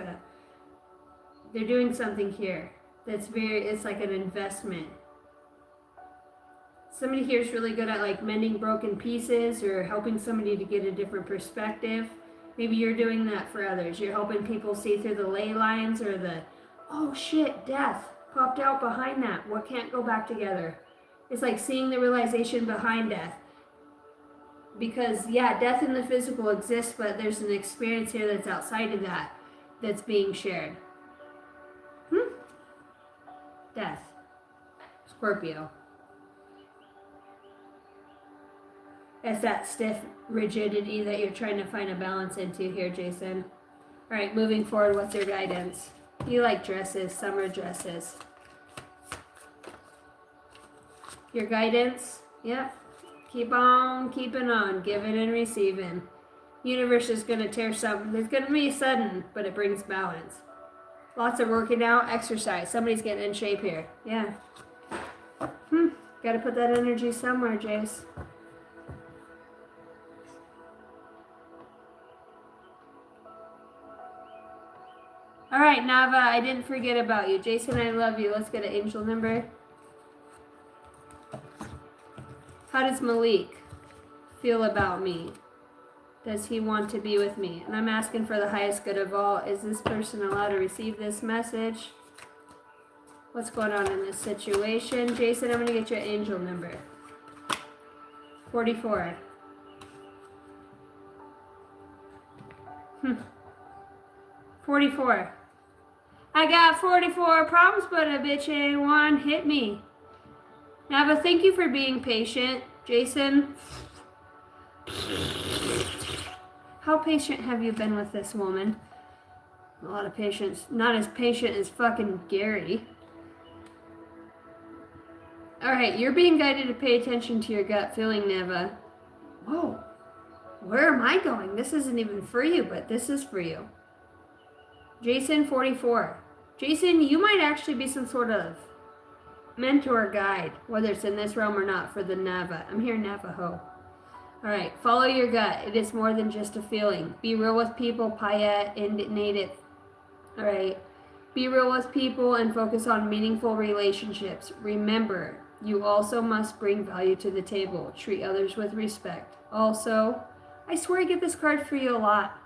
they're doing something here that's it's like an investment. Somebody here is really good at like mending broken pieces or helping somebody to get a different perspective. Maybe you're doing that for others. You're helping people see through the ley lines or oh shit, death popped out behind that. What can't go back together? It's like seeing the realization behind death. Because yeah, death in the physical exists, but there's an experience here that's outside of that that's being shared. Death. Scorpio. It's that stiff rigidity that you're trying to find a balance into here, Jason. All right, moving forward, what's your guidance? You like dresses, summer dresses. Your guidance? Yep. Keep on keeping on, giving and receiving. Universe is going to tear something. It's going to be sudden, but it brings balance. Lots of working out, exercise. Somebody's getting in shape here. Yeah. Got to put that energy somewhere, Jace. All right, Nava, I didn't forget about you. Jason, I love you. Let's get an angel number. How does Malik feel about me? Does he want to be with me? And I'm asking for the highest good of all. Is this person allowed to receive this message? What's going on in this situation? Jason, I'm going to get you an angel number. 44. 44. I got 44 problems, but a bitch ain't one. Hit me. Nava, thank you for being patient. Jason, how patient have you been with this woman? A lot of patience. Not as patient as fucking Gary. Alright, you're being guided to pay attention to your gut feeling, Neva. Whoa. Where am I going? This isn't even for you, but this is for you. Jason, 44. Jason, you might actually be some sort of mentor guide, whether it's in this realm or not, for the Nava. I'm here, Navajo. Alright, follow your gut. It is more than just a feeling. Be real with people, Payette and Native. Alright, be real with people and focus on meaningful relationships. Remember, you also must bring value to the table. Treat others with respect. Also, I swear I get this card for you a lot.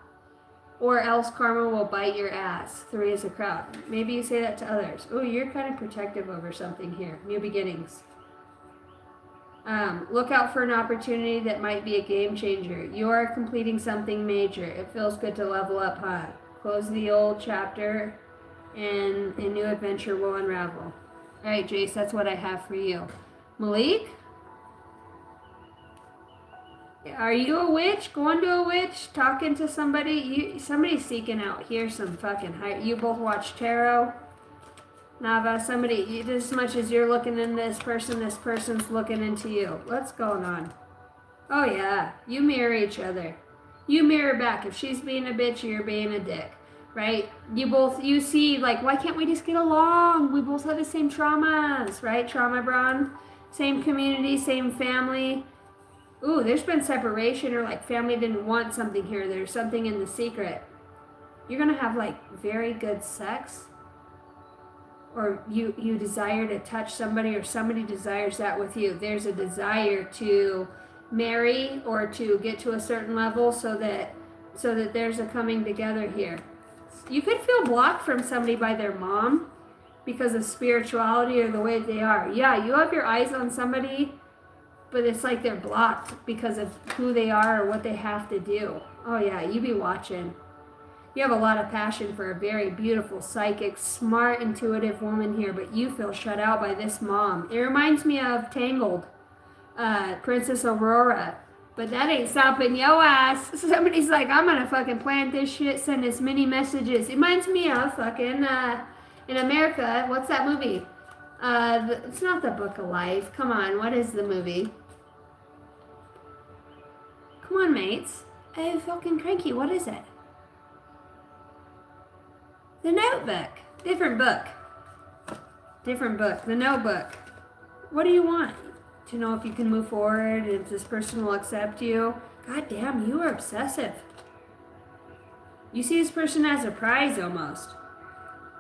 Or else karma will bite your ass. 3 is a crowd. Maybe you say that to others. Oh, you're kind of protective over something here. New beginnings. Look out for an opportunity that might be a game changer. You are completing something major. It feels good to level up, huh? Close the old chapter and a new adventure will unravel. Alright, Jace, that's what I have for you. Malik? Are you a witch? Going to a witch? Talking to somebody? Somebody's seeking out here some fucking high. You both watch tarot? Nava, somebody, just as much as you're looking into this person's looking into you. What's going on? Oh yeah, you mirror each other. You mirror back. If she's being a bitch, you're being a dick, right? You see, like, why can't we just get along? We both have the same traumas, right? Trauma bond, same community, same family. Ooh, there's been separation, or like family didn't want something here. There's something in the secret. You're gonna have like very good sex. Or you desire to touch somebody, or somebody desires that with you. There's a desire to marry or to get to a certain level so that there's a coming together here. You could feel blocked from somebody by their mom because of spirituality or the way they are. Yeah, you have your eyes on somebody, but it's like they're blocked because of who they are or what they have to do. Oh yeah, you be watching. You have a lot of passion for a very beautiful, psychic, smart, intuitive woman here, but you feel shut out by this mom. It reminds me of Tangled, Princess Aurora, but that ain't stopping yo ass. Somebody's like, I'm gonna fucking plant this shit, send as many messages. It reminds me of fucking, in America, what's that movie? It's not The Book of Life. Come on, what is the movie? Come on, mates. I'm fucking cranky. What is it? The Notebook. Different book. Different book. The Notebook. What do you want? To know if you can move forward, if this person will accept you. God damn, you are obsessive. You see this person as a prize almost.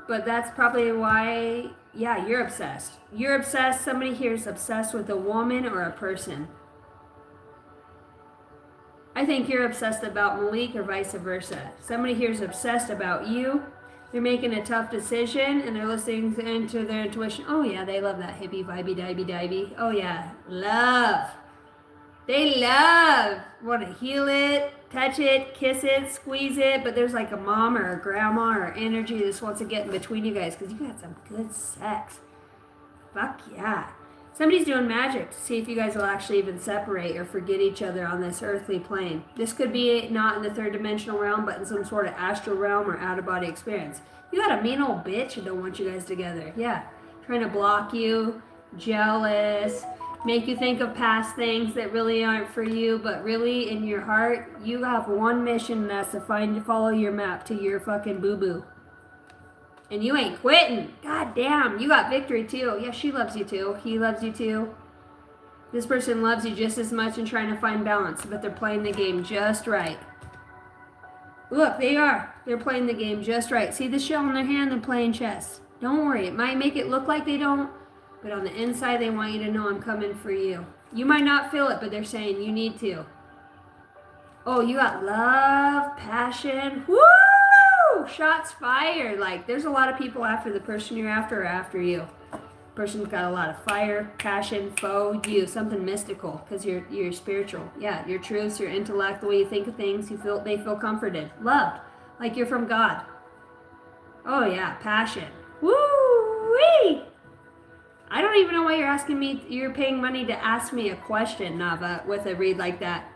But that's probably why, yeah, you're obsessed. You're obsessed. Somebody here is obsessed with a woman or a person. I think you're obsessed about Malik or vice versa. Somebody here is obsessed about you. They're making a tough decision and they're listening into their intuition. Oh yeah, they love that hippie vibey divey. Oh yeah, love. They love. Want to heal it, touch it, kiss it, squeeze it. But there's like a mom or a grandma or energy that just wants to get in between you guys because you got some good sex. Fuck yeah. Somebody's doing magic to see if you guys will actually even separate or forget each other on this earthly plane. This could be not in the third dimensional realm, but in some sort of astral realm or out-of-body experience. You got a mean old bitch who don't want you guys together. Yeah. Trying to block you, jealous, make you think of past things that really aren't for you, but really in your heart, you have one mission, and that's to follow your map to your fucking boo-boo. And you ain't quitting. God damn, you got victory too. Yeah, she loves you too. He loves you too. This person loves you just as much and trying to find balance, but they're playing the game just right. Look, they are. They're playing the game just right. See the shell in their hand? They're playing chess. Don't worry. It might make it look like they don't, but on the inside, they want you to know I'm coming for you. You might not feel it, but they're saying you need to. Oh, you got love, passion. Woo! Shots fired. Like, there's a lot of people after the person you're after or after you. Person's got a lot of fire, passion, you, something mystical, because you're spiritual. Yeah, your truths, your intellect, the way you think of things, they feel comforted, loved, like you're from God. Oh yeah, passion. Woo-wee! I don't even know why you're paying money to ask me a question, Nava, with a read like that.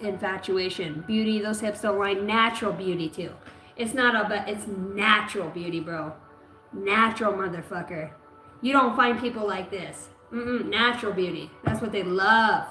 Infatuation, beauty, those hips don't lie. Natural beauty too. It's not all but it's natural beauty, bro. Natural motherfucker. You don't find people like this. Natural beauty. That's what they love.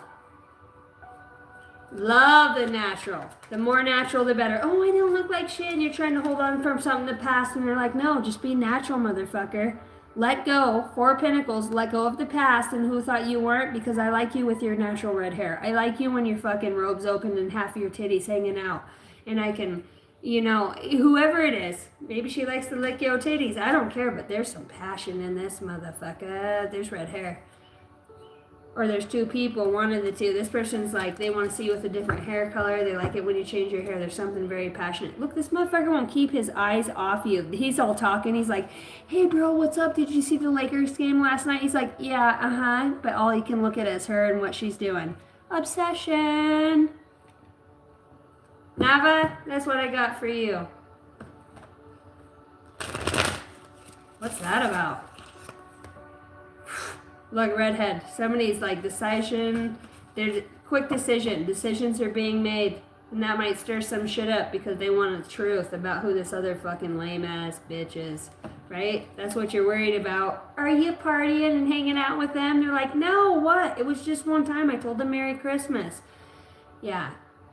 Love the natural. The more natural, the better. Oh, I don't look like shit. And you're trying to hold on from something in the past, and they're like, no, just be natural, motherfucker. Let go. 4 of Pentacles. Let go of the past and who thought you weren't, because I like you with your natural red hair. I like you when your fucking robe's open and half of your titties hanging out. And I can, you know, whoever it is, maybe she likes to lick your titties. I don't care, but there's some passion in this motherfucker. There's red hair. Or there's 2 people, one of the two. This person's like, they want to see you with a different hair color. They like it when you change your hair. There's something very passionate. Look, this motherfucker won't keep his eyes off you. He's all talking. He's like, hey, bro, what's up? Did you see the Lakers game last night? He's like, yeah, But all he can look at is her and what she's doing. Obsession. Nava, that's what I got for you. What's that about? Look, redhead. Somebody's like decision. There's quick decision. Decisions are being made. And that might stir some shit up because they want the truth about who this other fucking lame ass bitch is. Right? That's what you're worried about. Are you partying and hanging out with them? They're like, no, what? It was just one time. I told them Merry Christmas. Yeah.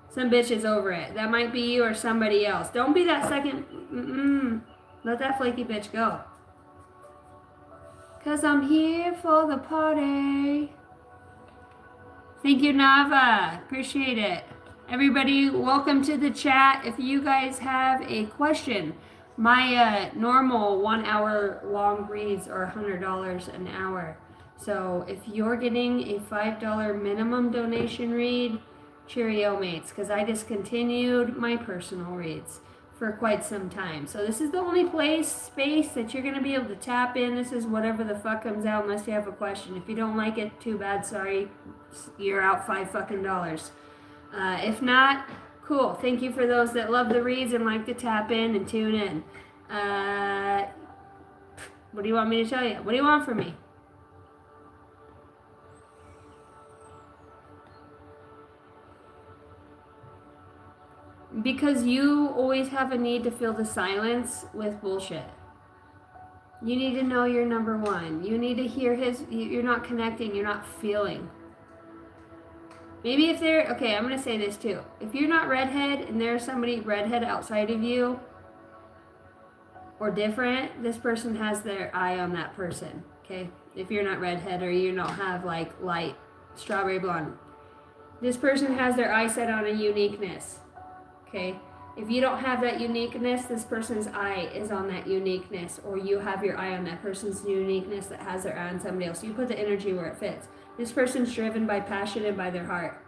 Some bitch is over it. That might be you or somebody else. Don't be that second. Let that flaky bitch go. Because I'm here for the party. Thank you, Nava. Appreciate it. Everybody, welcome to the chat. If you guys have a question, my normal 1 hour long reads are $100 an hour. So if you're getting a $5 minimum donation read, cheerio, mates, because I discontinued my personal reads for quite some time. So this is the only space that you're going to be able to tap in. This is whatever the fuck comes out unless you have a question. If you don't like it, too bad, sorry. You're out $5 fucking. If not, cool. Thank you for those that love the reads and like to tap in and tune in. What do you want me to tell you? What do you want from me? Because you always have a need to fill the silence with bullshit. You need to know you're number one. You need to hear you're not connecting, you're not feeling. Maybe if I'm going to say this too. If you're not redhead and there's somebody redhead outside of you or different, this person has their eye on that person, okay? If you're not redhead or you don't have like light strawberry blonde, this person has their eye set on a uniqueness. Okay, if you don't have that uniqueness, this person's eye is on that uniqueness, or you have your eye on that person's uniqueness that has their eye on somebody else. You put the energy where it fits. This person's driven by passion and by their heart,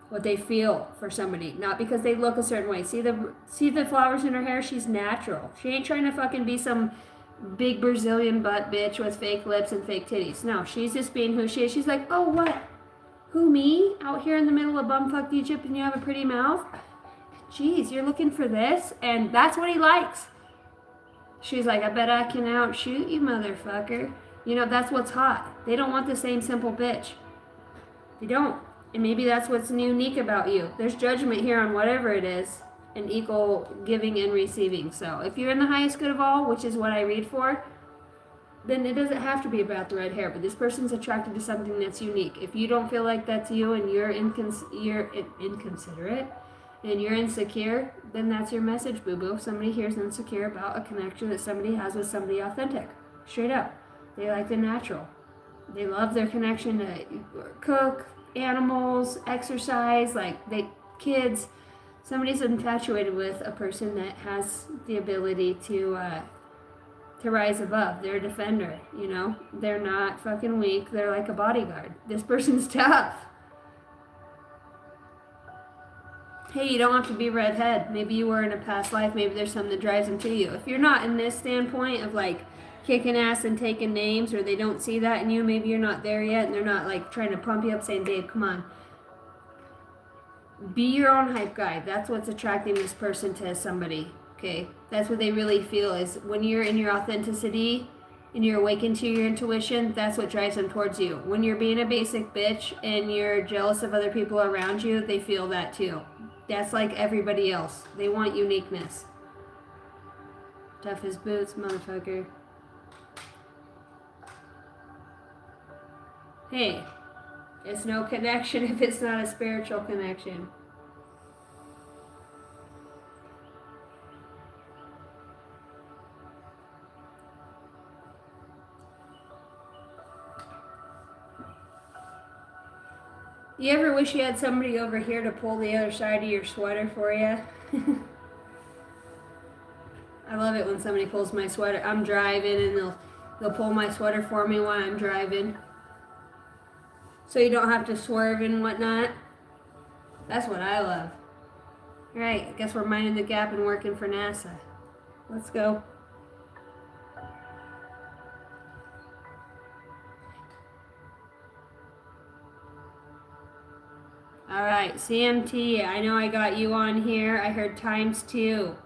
what they feel for somebody, not because they look a certain way. See the flowers in her hair? She's natural. She ain't trying to fucking be some big Brazilian butt bitch with fake lips and fake titties. No, she's just being who she is. She's like, oh, what? Who, me? Out here in the middle of bumfuck Egypt and you have a pretty mouth? Jeez, you're looking for this? And that's what he likes. She's like, I bet I can outshoot you, motherfucker. You know, that's what's hot. They don't want the same simple bitch. They don't. And maybe that's what's unique about you. There's judgment here on whatever it is, and equal giving and receiving. So if you're in the highest good of all, which is what I read for, then it doesn't have to be about the red hair. But this person's attracted to something that's unique. If you don't feel like that's you and you're inconsiderate and you're insecure, then that's your message, boo-boo. If somebody here is insecure about a connection that somebody has with somebody authentic. Straight up. They like the natural. They love their connection to cook, animals, exercise, kids. Somebody's infatuated with a person that has the ability to rise above. They're a defender, you know. They're not fucking weak. They're like a bodyguard. This person's tough. Hey, you don't have to be redhead. Maybe you were in a past life. Maybe there's something that drives them to you. If you're not in this standpoint of kicking ass and taking names, or they don't see that in you, maybe you're not there yet, and they're not trying to pump you up saying, Dave, come on. Be your own hype guy. That's what's attracting this person to somebody, okay? That's what they really feel, is when you're in your authenticity and you're awakened to your intuition, that's what drives them towards you. When you're being a basic bitch and you're jealous of other people around you, they feel that too. That's like everybody else. They want uniqueness. Tough as boots, motherfucker. Hey, it's no connection if it's not a spiritual connection. You ever wish you had somebody over here to pull the other side of your sweater for you? I love it when somebody pulls my sweater. I'm driving and they'll pull my sweater for me while I'm driving. So you don't have to swerve and whatnot. That's what I love. Alright, I guess we're minding the gap and working for NASA. Let's go. Alright, CMT, I know I got you on here. I heard ×2.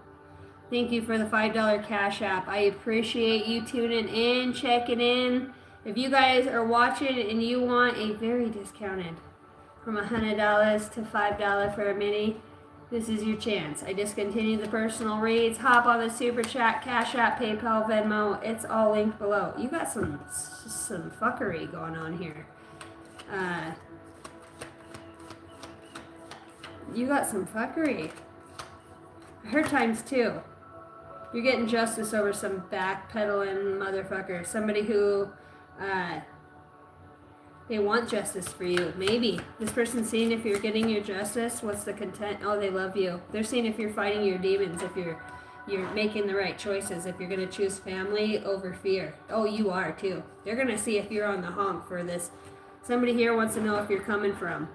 Thank you for the $5 Cash App. I appreciate you tuning in, checking in. If you guys are watching and you want a very discounted, from $100 to $5 for a mini, this is your chance. I discontinued the personal reads. Hop on the Super Chat, Cash App, PayPal, Venmo. It's all linked below. You got some fuckery going on here. You got some fuckery. I heard ×2. You're getting justice over some backpedaling motherfucker. Somebody who, they want justice for you. Maybe. This person's seeing if you're getting your justice. What's the content? Oh, they love you. They're seeing if you're fighting your demons, if you're making the right choices, if you're going to choose family over fear. Oh, you are too. They're going to see if you're on the honk for this. Somebody here wants to know if you're coming from.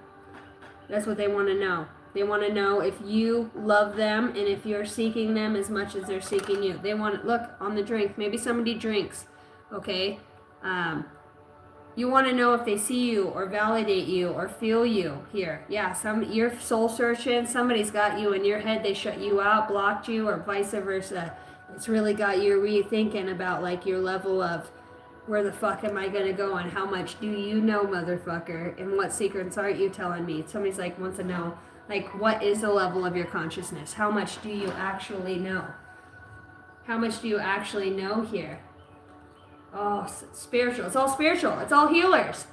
That's what they want to know. They want to know if you love them and if you're seeking them as much as they're seeking you. They want to look on the drink. Maybe somebody drinks, okay? You want to know if they see you or validate you or feel you here. Yeah, you're soul searching. Somebody's got you in your head. They shut you out, blocked you, or vice versa. It's really got you rethinking about your level of where the fuck am I going to go and how much do you know, motherfucker? And what secrets aren't you telling me? Somebody's wants to know. What is the level of your consciousness? How much do you actually know? How much do you actually know here? Oh, spiritual. It's all spiritual. It's all healers.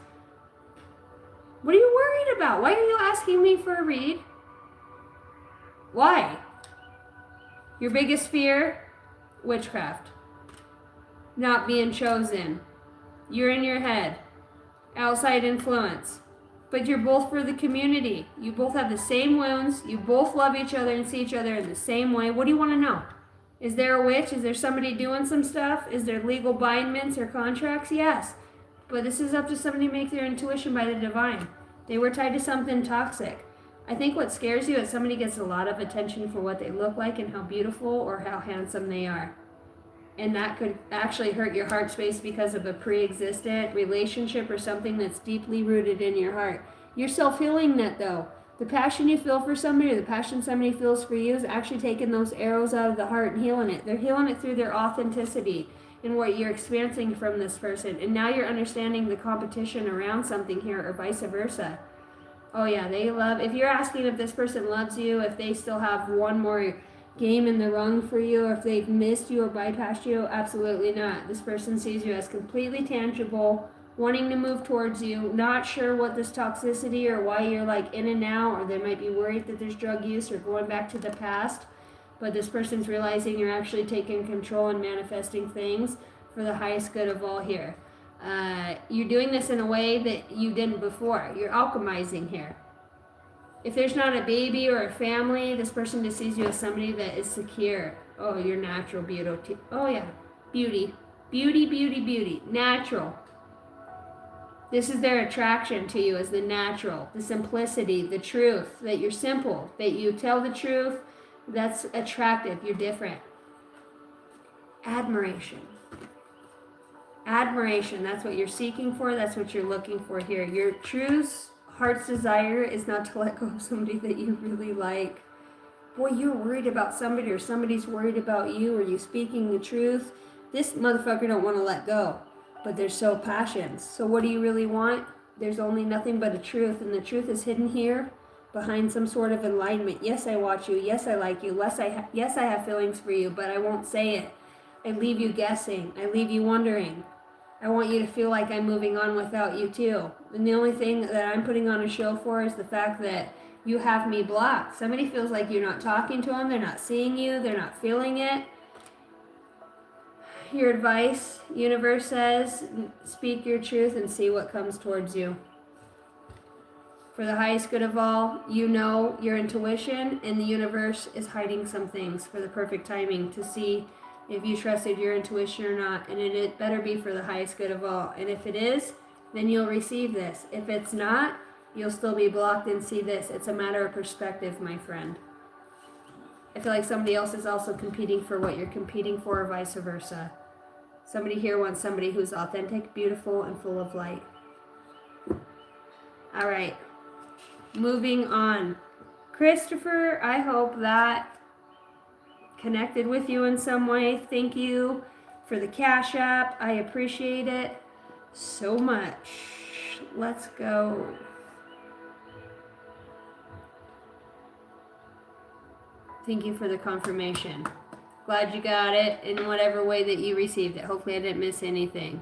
What are you worried about? Why are you asking me for a read? Why? Your biggest fear? Witchcraft. Not being chosen. You're in your head. Outside influence. But you're both for the community. You both have the same wounds. You both love each other and see each other in the same way. What do you want to know? Is there a witch? Is there somebody doing some stuff? Is there legal bindments or contracts? Yes. But this is up to somebody to make their intuition by the divine. They were tied to something toxic. I think what scares you is somebody gets a lot of attention for what they look like and how beautiful or how handsome they are. And that could actually hurt your heart space because of a pre-existent relationship or something that's deeply rooted in your heart. You're self-healing that though. The passion you feel for somebody or the passion somebody feels for you is actually taking those arrows out of the heart and healing it. They're healing it through their authenticity. in what you're experiencing from this person. And now you're understanding the competition around something here, or vice versa. Oh yeah, they love, if you're asking if this person loves you, if they still have one more game in the rung for you, or if they've missed you or bypassed you, absolutely not. This person sees you as completely tangible, wanting to move towards you, not sure what this toxicity or why you're like in and out, or they might be worried that there's drug use or going back to the past. But this person's realizing you're actually taking control and manifesting things for the highest good of all here. You're doing this in a way that you didn't before. You're alchemizing here. If there's not a baby or a family, this person just sees you as somebody that is secure. Oh, you're natural beauty. Oh yeah, beauty. Beauty, beauty, beauty. Natural. This is their attraction to you, as the natural, the simplicity, the truth, that you're simple, that you tell the truth. That's attractive. You're different. Admiration. Admiration, that's what you're seeking for, that's what you're looking for here. Your true heart's desire is not to let go of somebody that you really like. Boy, you're worried about somebody, or somebody's worried about you, or you speaking the truth. This motherfucker don't want to let go, but they're so passionate. So what do you really want? There's only nothing but a truth, and the truth is hidden here behind some sort of enlightenment. Yes, I watch you. Yes, I like you. Yes, I have feelings for you, but I won't say it. I leave you guessing. I leave you wondering. I want you to feel like I'm moving on without you too. And the only thing that I'm putting on a show for is the fact that you have me blocked. Somebody feels like you're not talking to them, they're not seeing you, they're not feeling it. Your advice, universe says, speak your truth and see what comes towards you. For the highest good of all, you know your intuition, and the universe is hiding some things for the perfect timing to see if you trusted your intuition or not, and it better be for the highest good of all. And if it is, then you'll receive this. If it's not, you'll still be blocked and see this. It's a matter of perspective, my friend. I feel like somebody else is also competing for what you're competing for, or vice versa. Somebody here wants somebody who's authentic, beautiful, and full of light. All right, moving on. Christopher, I hope that connected with you in some way. Thank you for the Cash App. I appreciate it so much. Let's go. Thank you for the confirmation. Glad you got it in whatever way that you received it. Hopefully I didn't miss anything.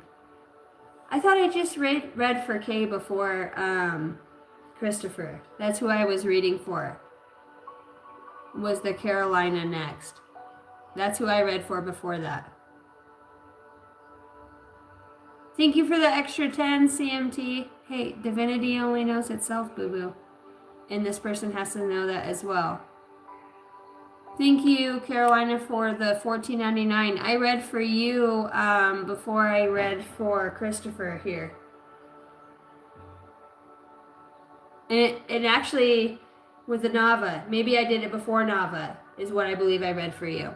I thought I just read for Kay before Christopher. That's who I was reading for. Was the Carolina next. That's who I read for before that. Thank you for the extra 10, CMT. Hey, divinity only knows itself, boo-boo. And this person has to know that as well. Thank you, Carolina, for the $14.99. I read for you before I read for Christopher here. And actually, with the Nava, maybe I did it before Nava, is what I believe I read for you.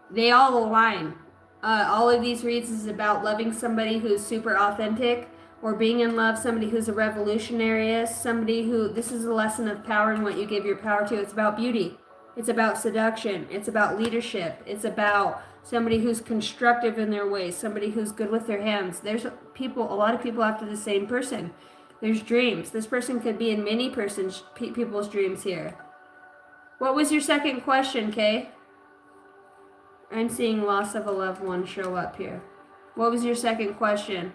They all align. All of these reads is about loving somebody who's super authentic, or being in love, somebody who's a revolutionary, somebody who, this is a lesson of power and what you give your power to. It's about beauty. It's about seduction. It's about leadership. It's about somebody who's constructive in their ways, somebody who's good with their hands. There's people, a lot of people after the same person. There's dreams. This person could be in many people's dreams here. What was your second question, Kay? I'm seeing loss of a loved one show up here. What was your second question?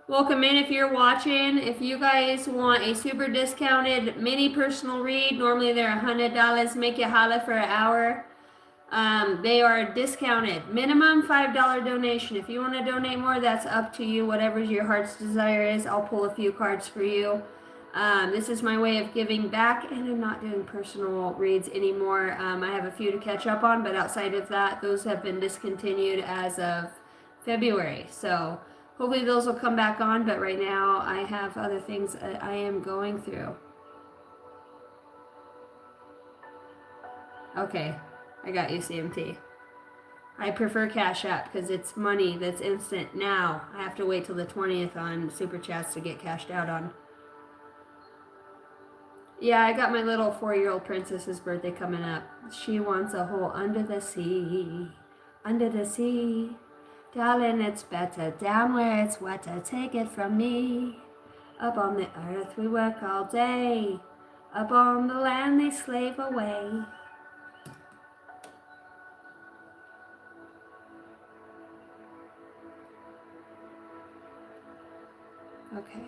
Welcome in if you're watching. If you guys want a super discounted mini personal read, normally they're $100. Make you holla for an hour. They are discounted. Minimum $5 donation. If you want to donate more, that's up to you. Whatever your heart's desire is, I'll pull a few cards for you. This is my way of giving back, and I'm not doing personal reads anymore. I have a few to catch up on, but outside of that, those have been discontinued as of February. So hopefully those will come back on, but right now I have other things that I am going through. Okay. I got you, CMT. I prefer Cash App because it's money that's instant now. I have to wait till the 20th on Super Chats to get cashed out on. Yeah, I got my little 4-year-old princess's birthday coming up. She wants a hole under the sea. Under the sea. Darling, it's better down where it's wetter. Take it from me. Up on the earth we work all day. Up on the land they slave away. Okay.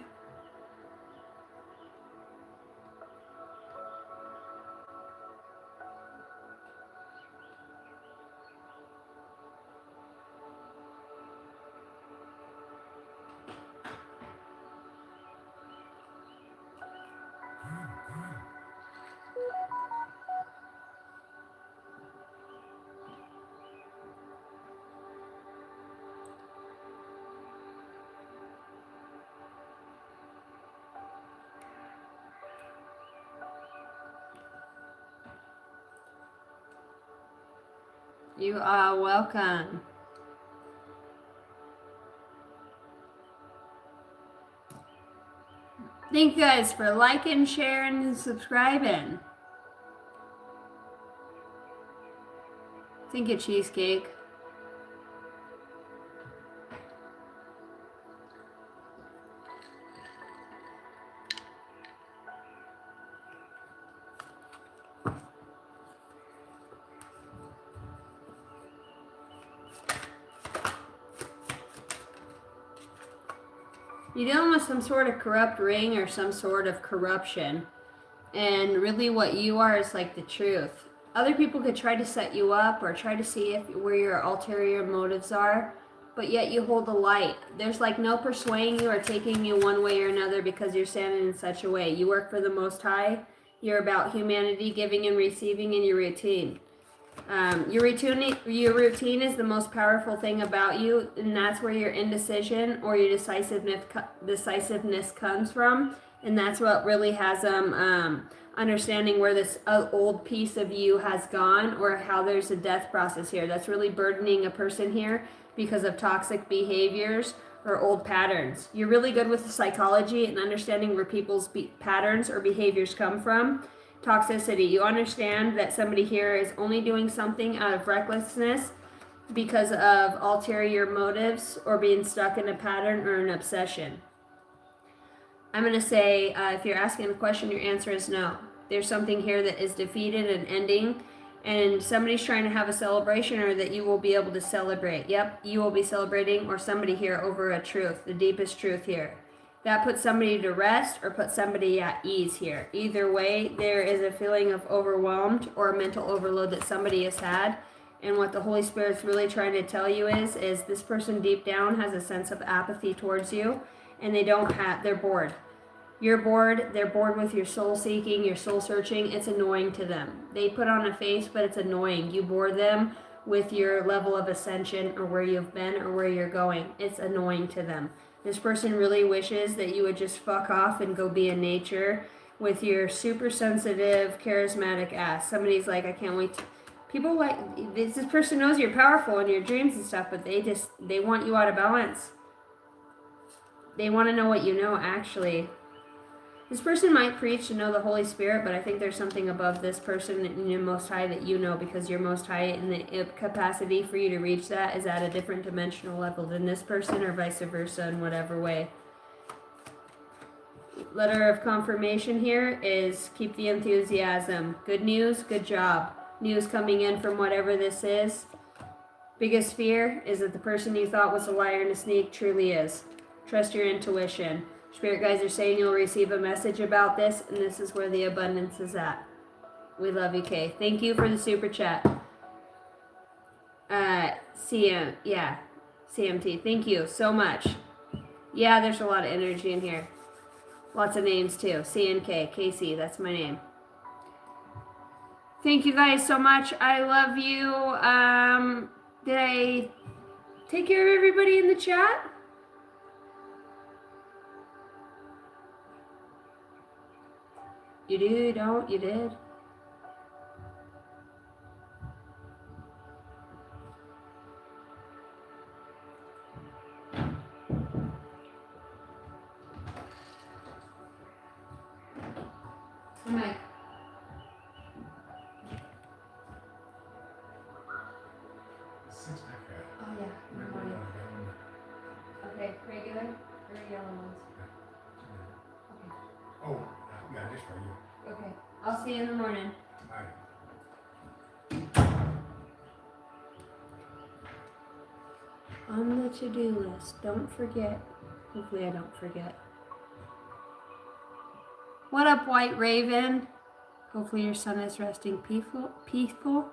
You are welcome. Thank you guys for liking, sharing, and subscribing. Thank you, Cheesecake. You're dealing with some sort of corrupt ring or some sort of corruption. And really what you are is like the truth. Other people could try to set you up or try to see where your ulterior motives are, but yet you hold the light. There's like no persuading you or taking you one way or another because you're standing in such a way. You work for the Most High. You're about humanity, giving and receiving in your routine. Your routine is the most powerful thing about you, and that's where your indecision or your decisiveness comes from, and that's what really has them understanding where this old piece of you has gone or how there's a death process here. That's really burdening a person here because of toxic behaviors or old patterns. You're really good with the psychology and understanding where people's patterns or behaviors come from. Toxicity. You understand that somebody here is only doing something out of recklessness because of ulterior motives or being stuck in a pattern or an obsession. I'm going to say, if you're asking a question, your answer is no. There's something here that is defeated and ending, and somebody's trying to have a celebration or that you will be able to celebrate. Yep, you will be celebrating or somebody here over a truth, the deepest truth here. That puts somebody to rest or puts somebody at ease here. Either way, there is a feeling of overwhelmed or a mental overload that somebody has had. And what the Holy Spirit's really trying to tell you is this person deep down has a sense of apathy towards you, and they're bored. You're bored, they're bored with your soul seeking, your soul searching. It's annoying to them. They put on a face, but it's annoying. You bore them with your level of ascension or where you've been or where you're going. It's annoying to them. This person really wishes that you would just fuck off and go be in nature with your super sensitive, charismatic ass. Somebody's like, I can't wait. People like, this person knows you're powerful in your dreams and stuff, but they want you out of balance. They want to know what you know, actually. This person might preach to know the Holy Spirit, but I think there's something above this person in your Most High that you know, because your Most High and the capacity for you to reach that is at a different dimensional level than this person, or vice versa in whatever way. Letter of confirmation here is keep the enthusiasm. Good news, good job. News coming in from whatever this is. Biggest fear is that the person you thought was a liar and a sneak truly is. Trust your intuition. Spirit guides are saying you'll receive a message about this, and this is where the abundance is at. We love you, Kay. Thank you for the super chat. CMT. Thank you so much. Yeah, there's a lot of energy in here. Lots of names too. CNK, Casey, that's my name. Thank you guys so much. I love you. Did I take care of everybody in the chat? You do, don't, you did. Oh my Oh yeah, in the morning. Okay, regular or yellow ones? Okay. Oh, yeah, this for you. Okay, I'll see you in the morning. Bye. On the to-do list, don't forget. Hopefully I don't forget. What up, White Raven? Hopefully your son is resting peaceful.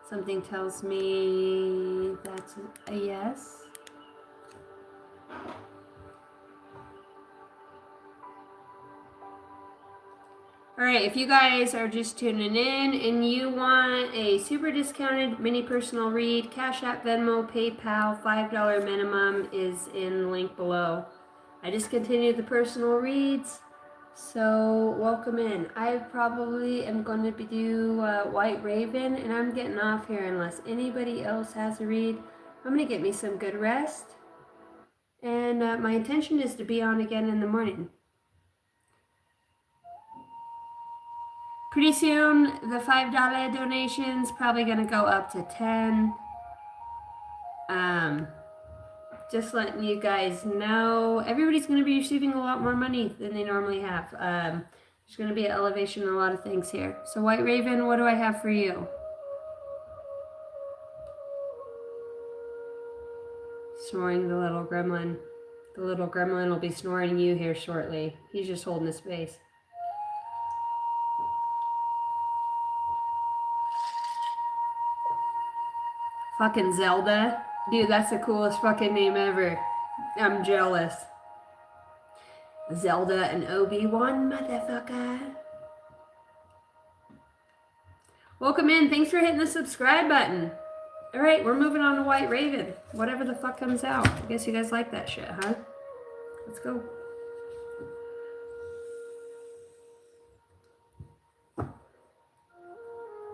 Something tells me that's a yes. Alright, if you guys are just tuning in and you want a super discounted mini personal read, Cash App, Venmo, PayPal, $5 minimum is in the link below. I discontinued the personal reads, so welcome in. I probably am going to do White Raven, and I'm getting off here unless anybody else has a read. I'm going to get me some good rest, and my intention is to be on again in the morning. Pretty soon, the $5 donations probably gonna go up to 10. Just letting you guys know, everybody's gonna be receiving a lot more money than they normally have. There's gonna be an elevation in a lot of things here. So White Raven, what do I have for you? Snoring the little gremlin. The little gremlin will be snoring you here shortly. He's just holding his space. Fucking Zelda. Dude, that's the coolest fucking name ever. I'm jealous. Zelda and Obi-Wan, motherfucker. Welcome in. Thanks for hitting the subscribe button. Alright, we're moving on to White Raven. Whatever the fuck comes out. I guess you guys like that shit, huh? Let's go.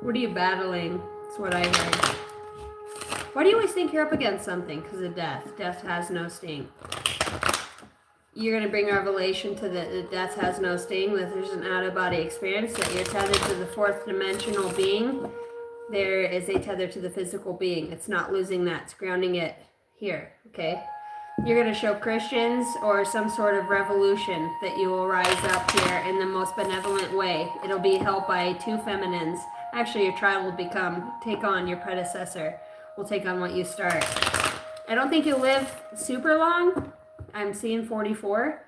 What are you battling? That's what I heard. Why do you always think you're up against something? Because of death. Death has no sting. You're going to bring revelation to the death has no sting, that there's an out-of-body experience, that you're tethered to the fourth dimensional being. There is a tether to the physical being. It's not losing that. It's grounding it here, okay? You're going to show Christians or some sort of revolution that you will rise up here in the most benevolent way. It'll be held by two feminines. Actually, your trial will take on your predecessor. Will take on what you start. I don't think you'll live super long. I'm seeing 44,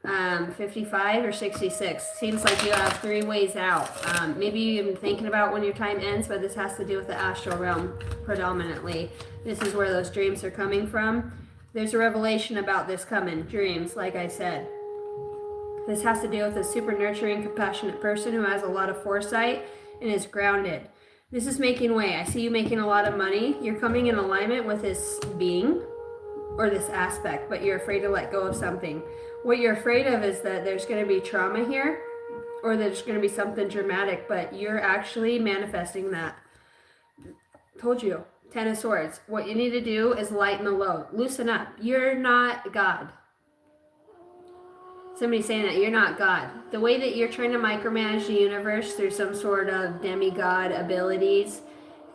55, or 66. Seems like you have 3 ways out. Maybe you've been thinking about when your time ends, but this has to do with the astral realm predominantly. This is where those dreams are coming from. There's a revelation about this coming. Dreams, like I said. This has to do with a super nurturing, compassionate person who has a lot of foresight and is grounded. This is making way. I see you making a lot of money. You're coming in alignment with this being or this aspect, but you're afraid to let go of something. What you're afraid of is that there's going to be trauma here, or there's going to be something dramatic, but you're actually manifesting that. Told you. 10 of Swords. What you need to do is lighten the load. Loosen up. You're not God. Somebody's saying that you're not God. The way that you're trying to micromanage the universe through some sort of demigod abilities,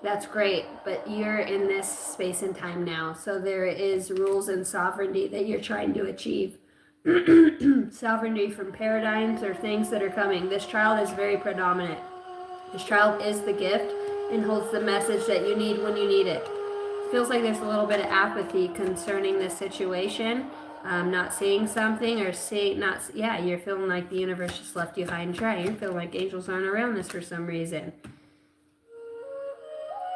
that's great, but you're in this space and time now. So there is rules and sovereignty that you're trying to achieve. Sovereignty from paradigms or things that are coming. This child is very predominant. This child is the gift and holds the message that you need when you need it. Feels like there's a little bit of apathy concerning this situation. Not seeing something or you're feeling like the universe just left you high and dry. You're feeling like angels aren't around this for some reason.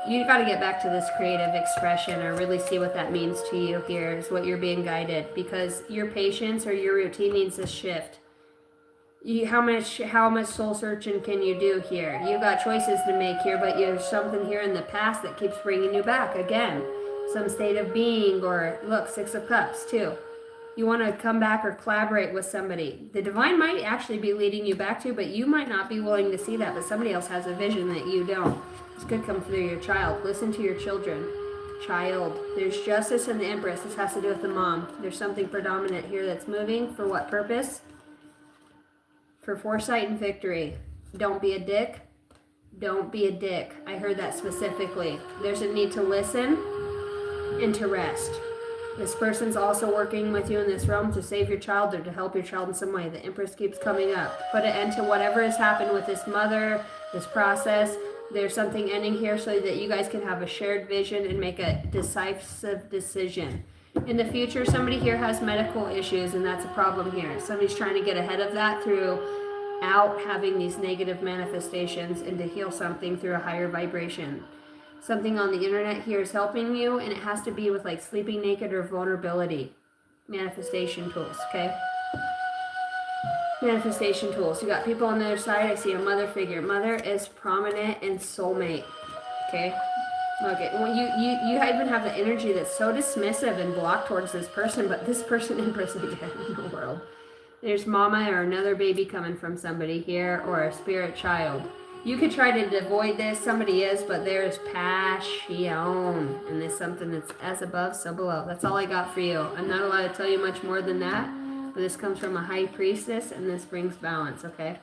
You got to get back to this creative expression or really see what that means to you here is what you're being guided, because your patience or your routine needs to shift. How much soul searching can you do here? You got choices to make here, but there's something here in the past that keeps bringing you back again. Some state of being, or look, 6 of Cups too. You want to come back or collaborate with somebody. The divine might actually be leading you back to, but you might not be willing to see that, but somebody else has a vision that you don't. This could come through your child. Listen to your children. Child. There's justice in the Empress. This has to do with the mom. There's something predominant here that's moving. For what purpose? For foresight and victory. Don't be a dick. Don't be a dick. I heard that specifically. There's a need to listen. and to rest. This person's also working with you in this realm to save your child or to help your child in some way. The Empress keeps coming up. Put an end to whatever has happened with this mother, this process. There's something ending here so that you guys can have a shared vision and make a decisive decision. In the future, somebody here has medical issues, and that's a problem here. Somebody's trying to get ahead of that through out having these negative manifestations and to heal something through a higher vibration. Something on the internet here is helping you, and it has to be with like sleeping naked or vulnerability. Manifestation tools, okay? Manifestation tools. You got people on the other side. I see a mother figure. Mother is prominent and soulmate, okay? Okay, well, you even have the energy that's so dismissive and blocked towards this person, but this person in prison again in the world. There's mama or another baby coming from somebody here, or a spirit child. You could try to avoid this. Somebody is, but there's passion. And there's something that's as above, so below. That's all I got for you. I'm not allowed to tell you much more than that. But this comes from a high priestess, and this brings balance, okay?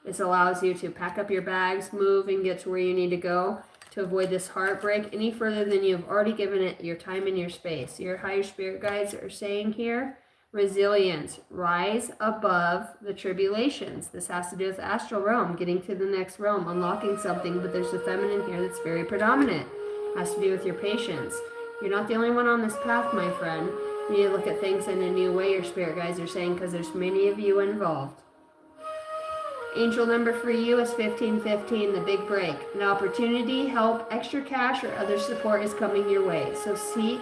This allows you to pack up your bags, move, and get to where you need to go to avoid this heartbreak any further than you've already given it your time and your space. Your higher spirit guides are saying here, resilience, rise above the tribulations. This has to do with the astral realm, getting to the next realm, unlocking something, but there's the feminine here that's very predominant. Has to do with your patience. You're not the only one on this path, my friend. You need to look at things in a new way, your spirit guides are saying, because there's many of you involved. Angel number for you is 1515, the big break. An opportunity, help, extra cash, or other support is coming your way. So seek.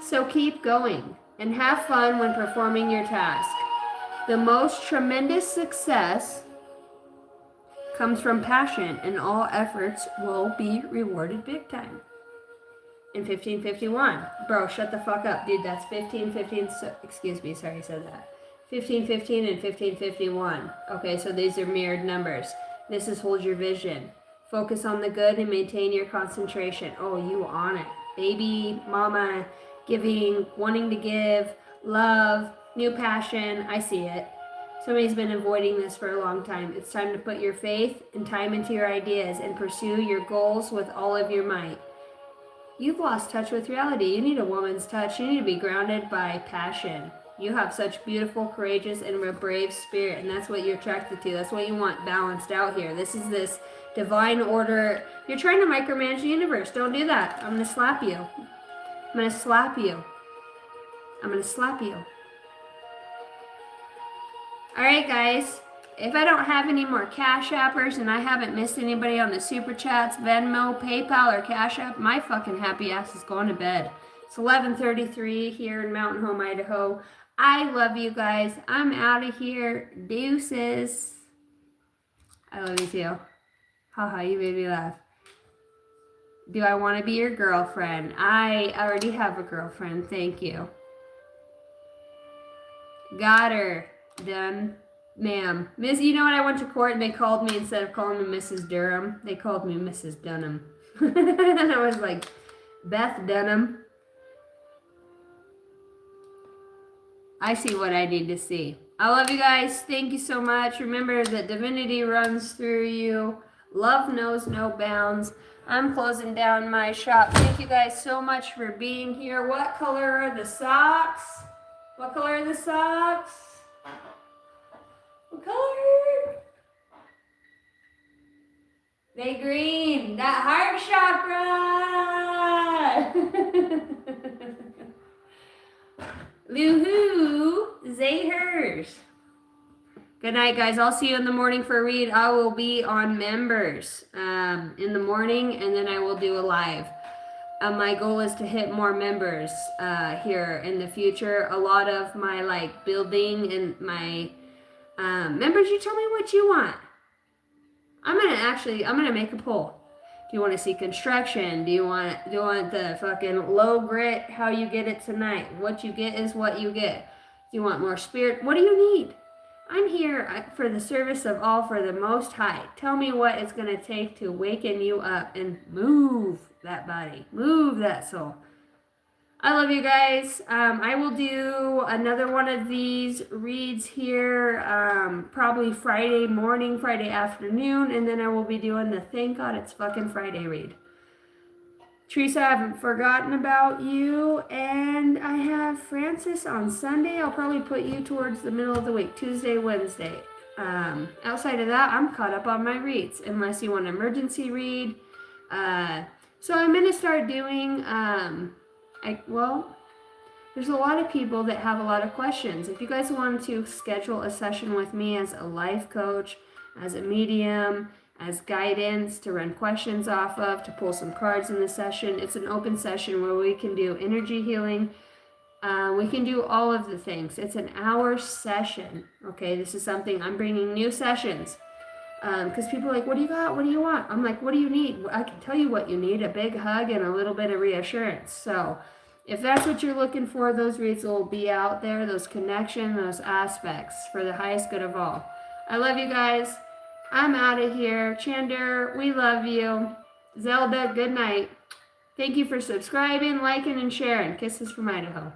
So keep going and have fun when performing your task. The most tremendous success comes from passion, and all efforts will be rewarded big time. In 1551, bro, shut the fuck up, dude. That's 1515. So, excuse me, sorry I said that. 1515 and 1551. Okay, so these are mirrored numbers. This is hold your vision. Focus on the good and maintain your concentration. Oh, you on it. Baby, mama, giving, wanting to give, love, new passion. I see it. Somebody's been avoiding this for a long time. It's time to put your faith and time into your ideas and pursue your goals with all of your might. You've lost touch with reality. You need a woman's touch. You need to be grounded by passion. You have such beautiful, courageous, and a brave spirit, and that's what you're attracted to. That's what you want balanced out here. This is this divine order. You're trying to micromanage the universe. Don't do that. I'm going to slap you. I'm going to slap you. I'm going to slap you. All right, guys. If I don't have any more Cash Appers and I haven't missed anybody on the Super Chats, Venmo, PayPal, or Cash App, my fucking happy ass is going to bed. It's 11:33 here in Mountain Home, Idaho. I love you guys. I'm out of here. Deuces. I love you too. Haha, you made me laugh. Do I want to be your girlfriend? I already have a girlfriend. Thank you. Got her. Done. Ma'am. Miss, you know what? I went to court and they called me, instead of calling me Mrs. Durham, they called me Mrs. Dunham. And I was like, Beth Dunham. I see what I need to see. I love you guys. Thank you so much. Remember that divinity runs through you. Love knows no bounds. I'm closing down my shop. Thank you guys so much for being here. What color are the socks? What color are the socks? What color? They green. That heart chakra. Loo-hoo. They hers. Good night, guys. I'll see you in the morning for a read. I will be on members in the morning, and then I will do a live. My goal is to hit more members here in the future. A lot of my building and my members, you tell me what you want. I'm gonna make a poll. Do you want to see construction? Do you want the fucking low grit? How you get it tonight? What you get is what you get. Do you want more spirit? What do you need? I'm here for the service of all, for the Most High. Tell me what it's going to take to waken you up and move that body, move that soul. I love you guys. I will do another one of these reads here probably Friday morning, Friday afternoon, and then I will be doing the Thank God It's Fucking Friday read. Teresa, I haven't forgotten about you. And I have Francis on Sunday. I'll probably put you towards the middle of the week, Tuesday, Wednesday. Outside of that, I'm caught up on my reads, unless you want an emergency read. So I'm going to start doing, there's a lot of people that have a lot of questions. If you guys want to schedule a session with me as a life coach, as a medium, as guidance to run questions off of, to pull some cards in the session, it's an open session where we can do energy healing. We can do all of the things. It's an hour session. Okay, this is something I'm bringing new sessions. Because people are like, what do you got? What do you want? I'm like, what do you need? I can tell you what you need, a big hug and a little bit of reassurance. So if that's what you're looking for, those reads will be out there, those connections, those aspects for the highest good of all. I love you guys. I'm out of here. Chander, we love you. Zelda, good night. Thank you for subscribing, liking, and sharing. Kisses from Idaho.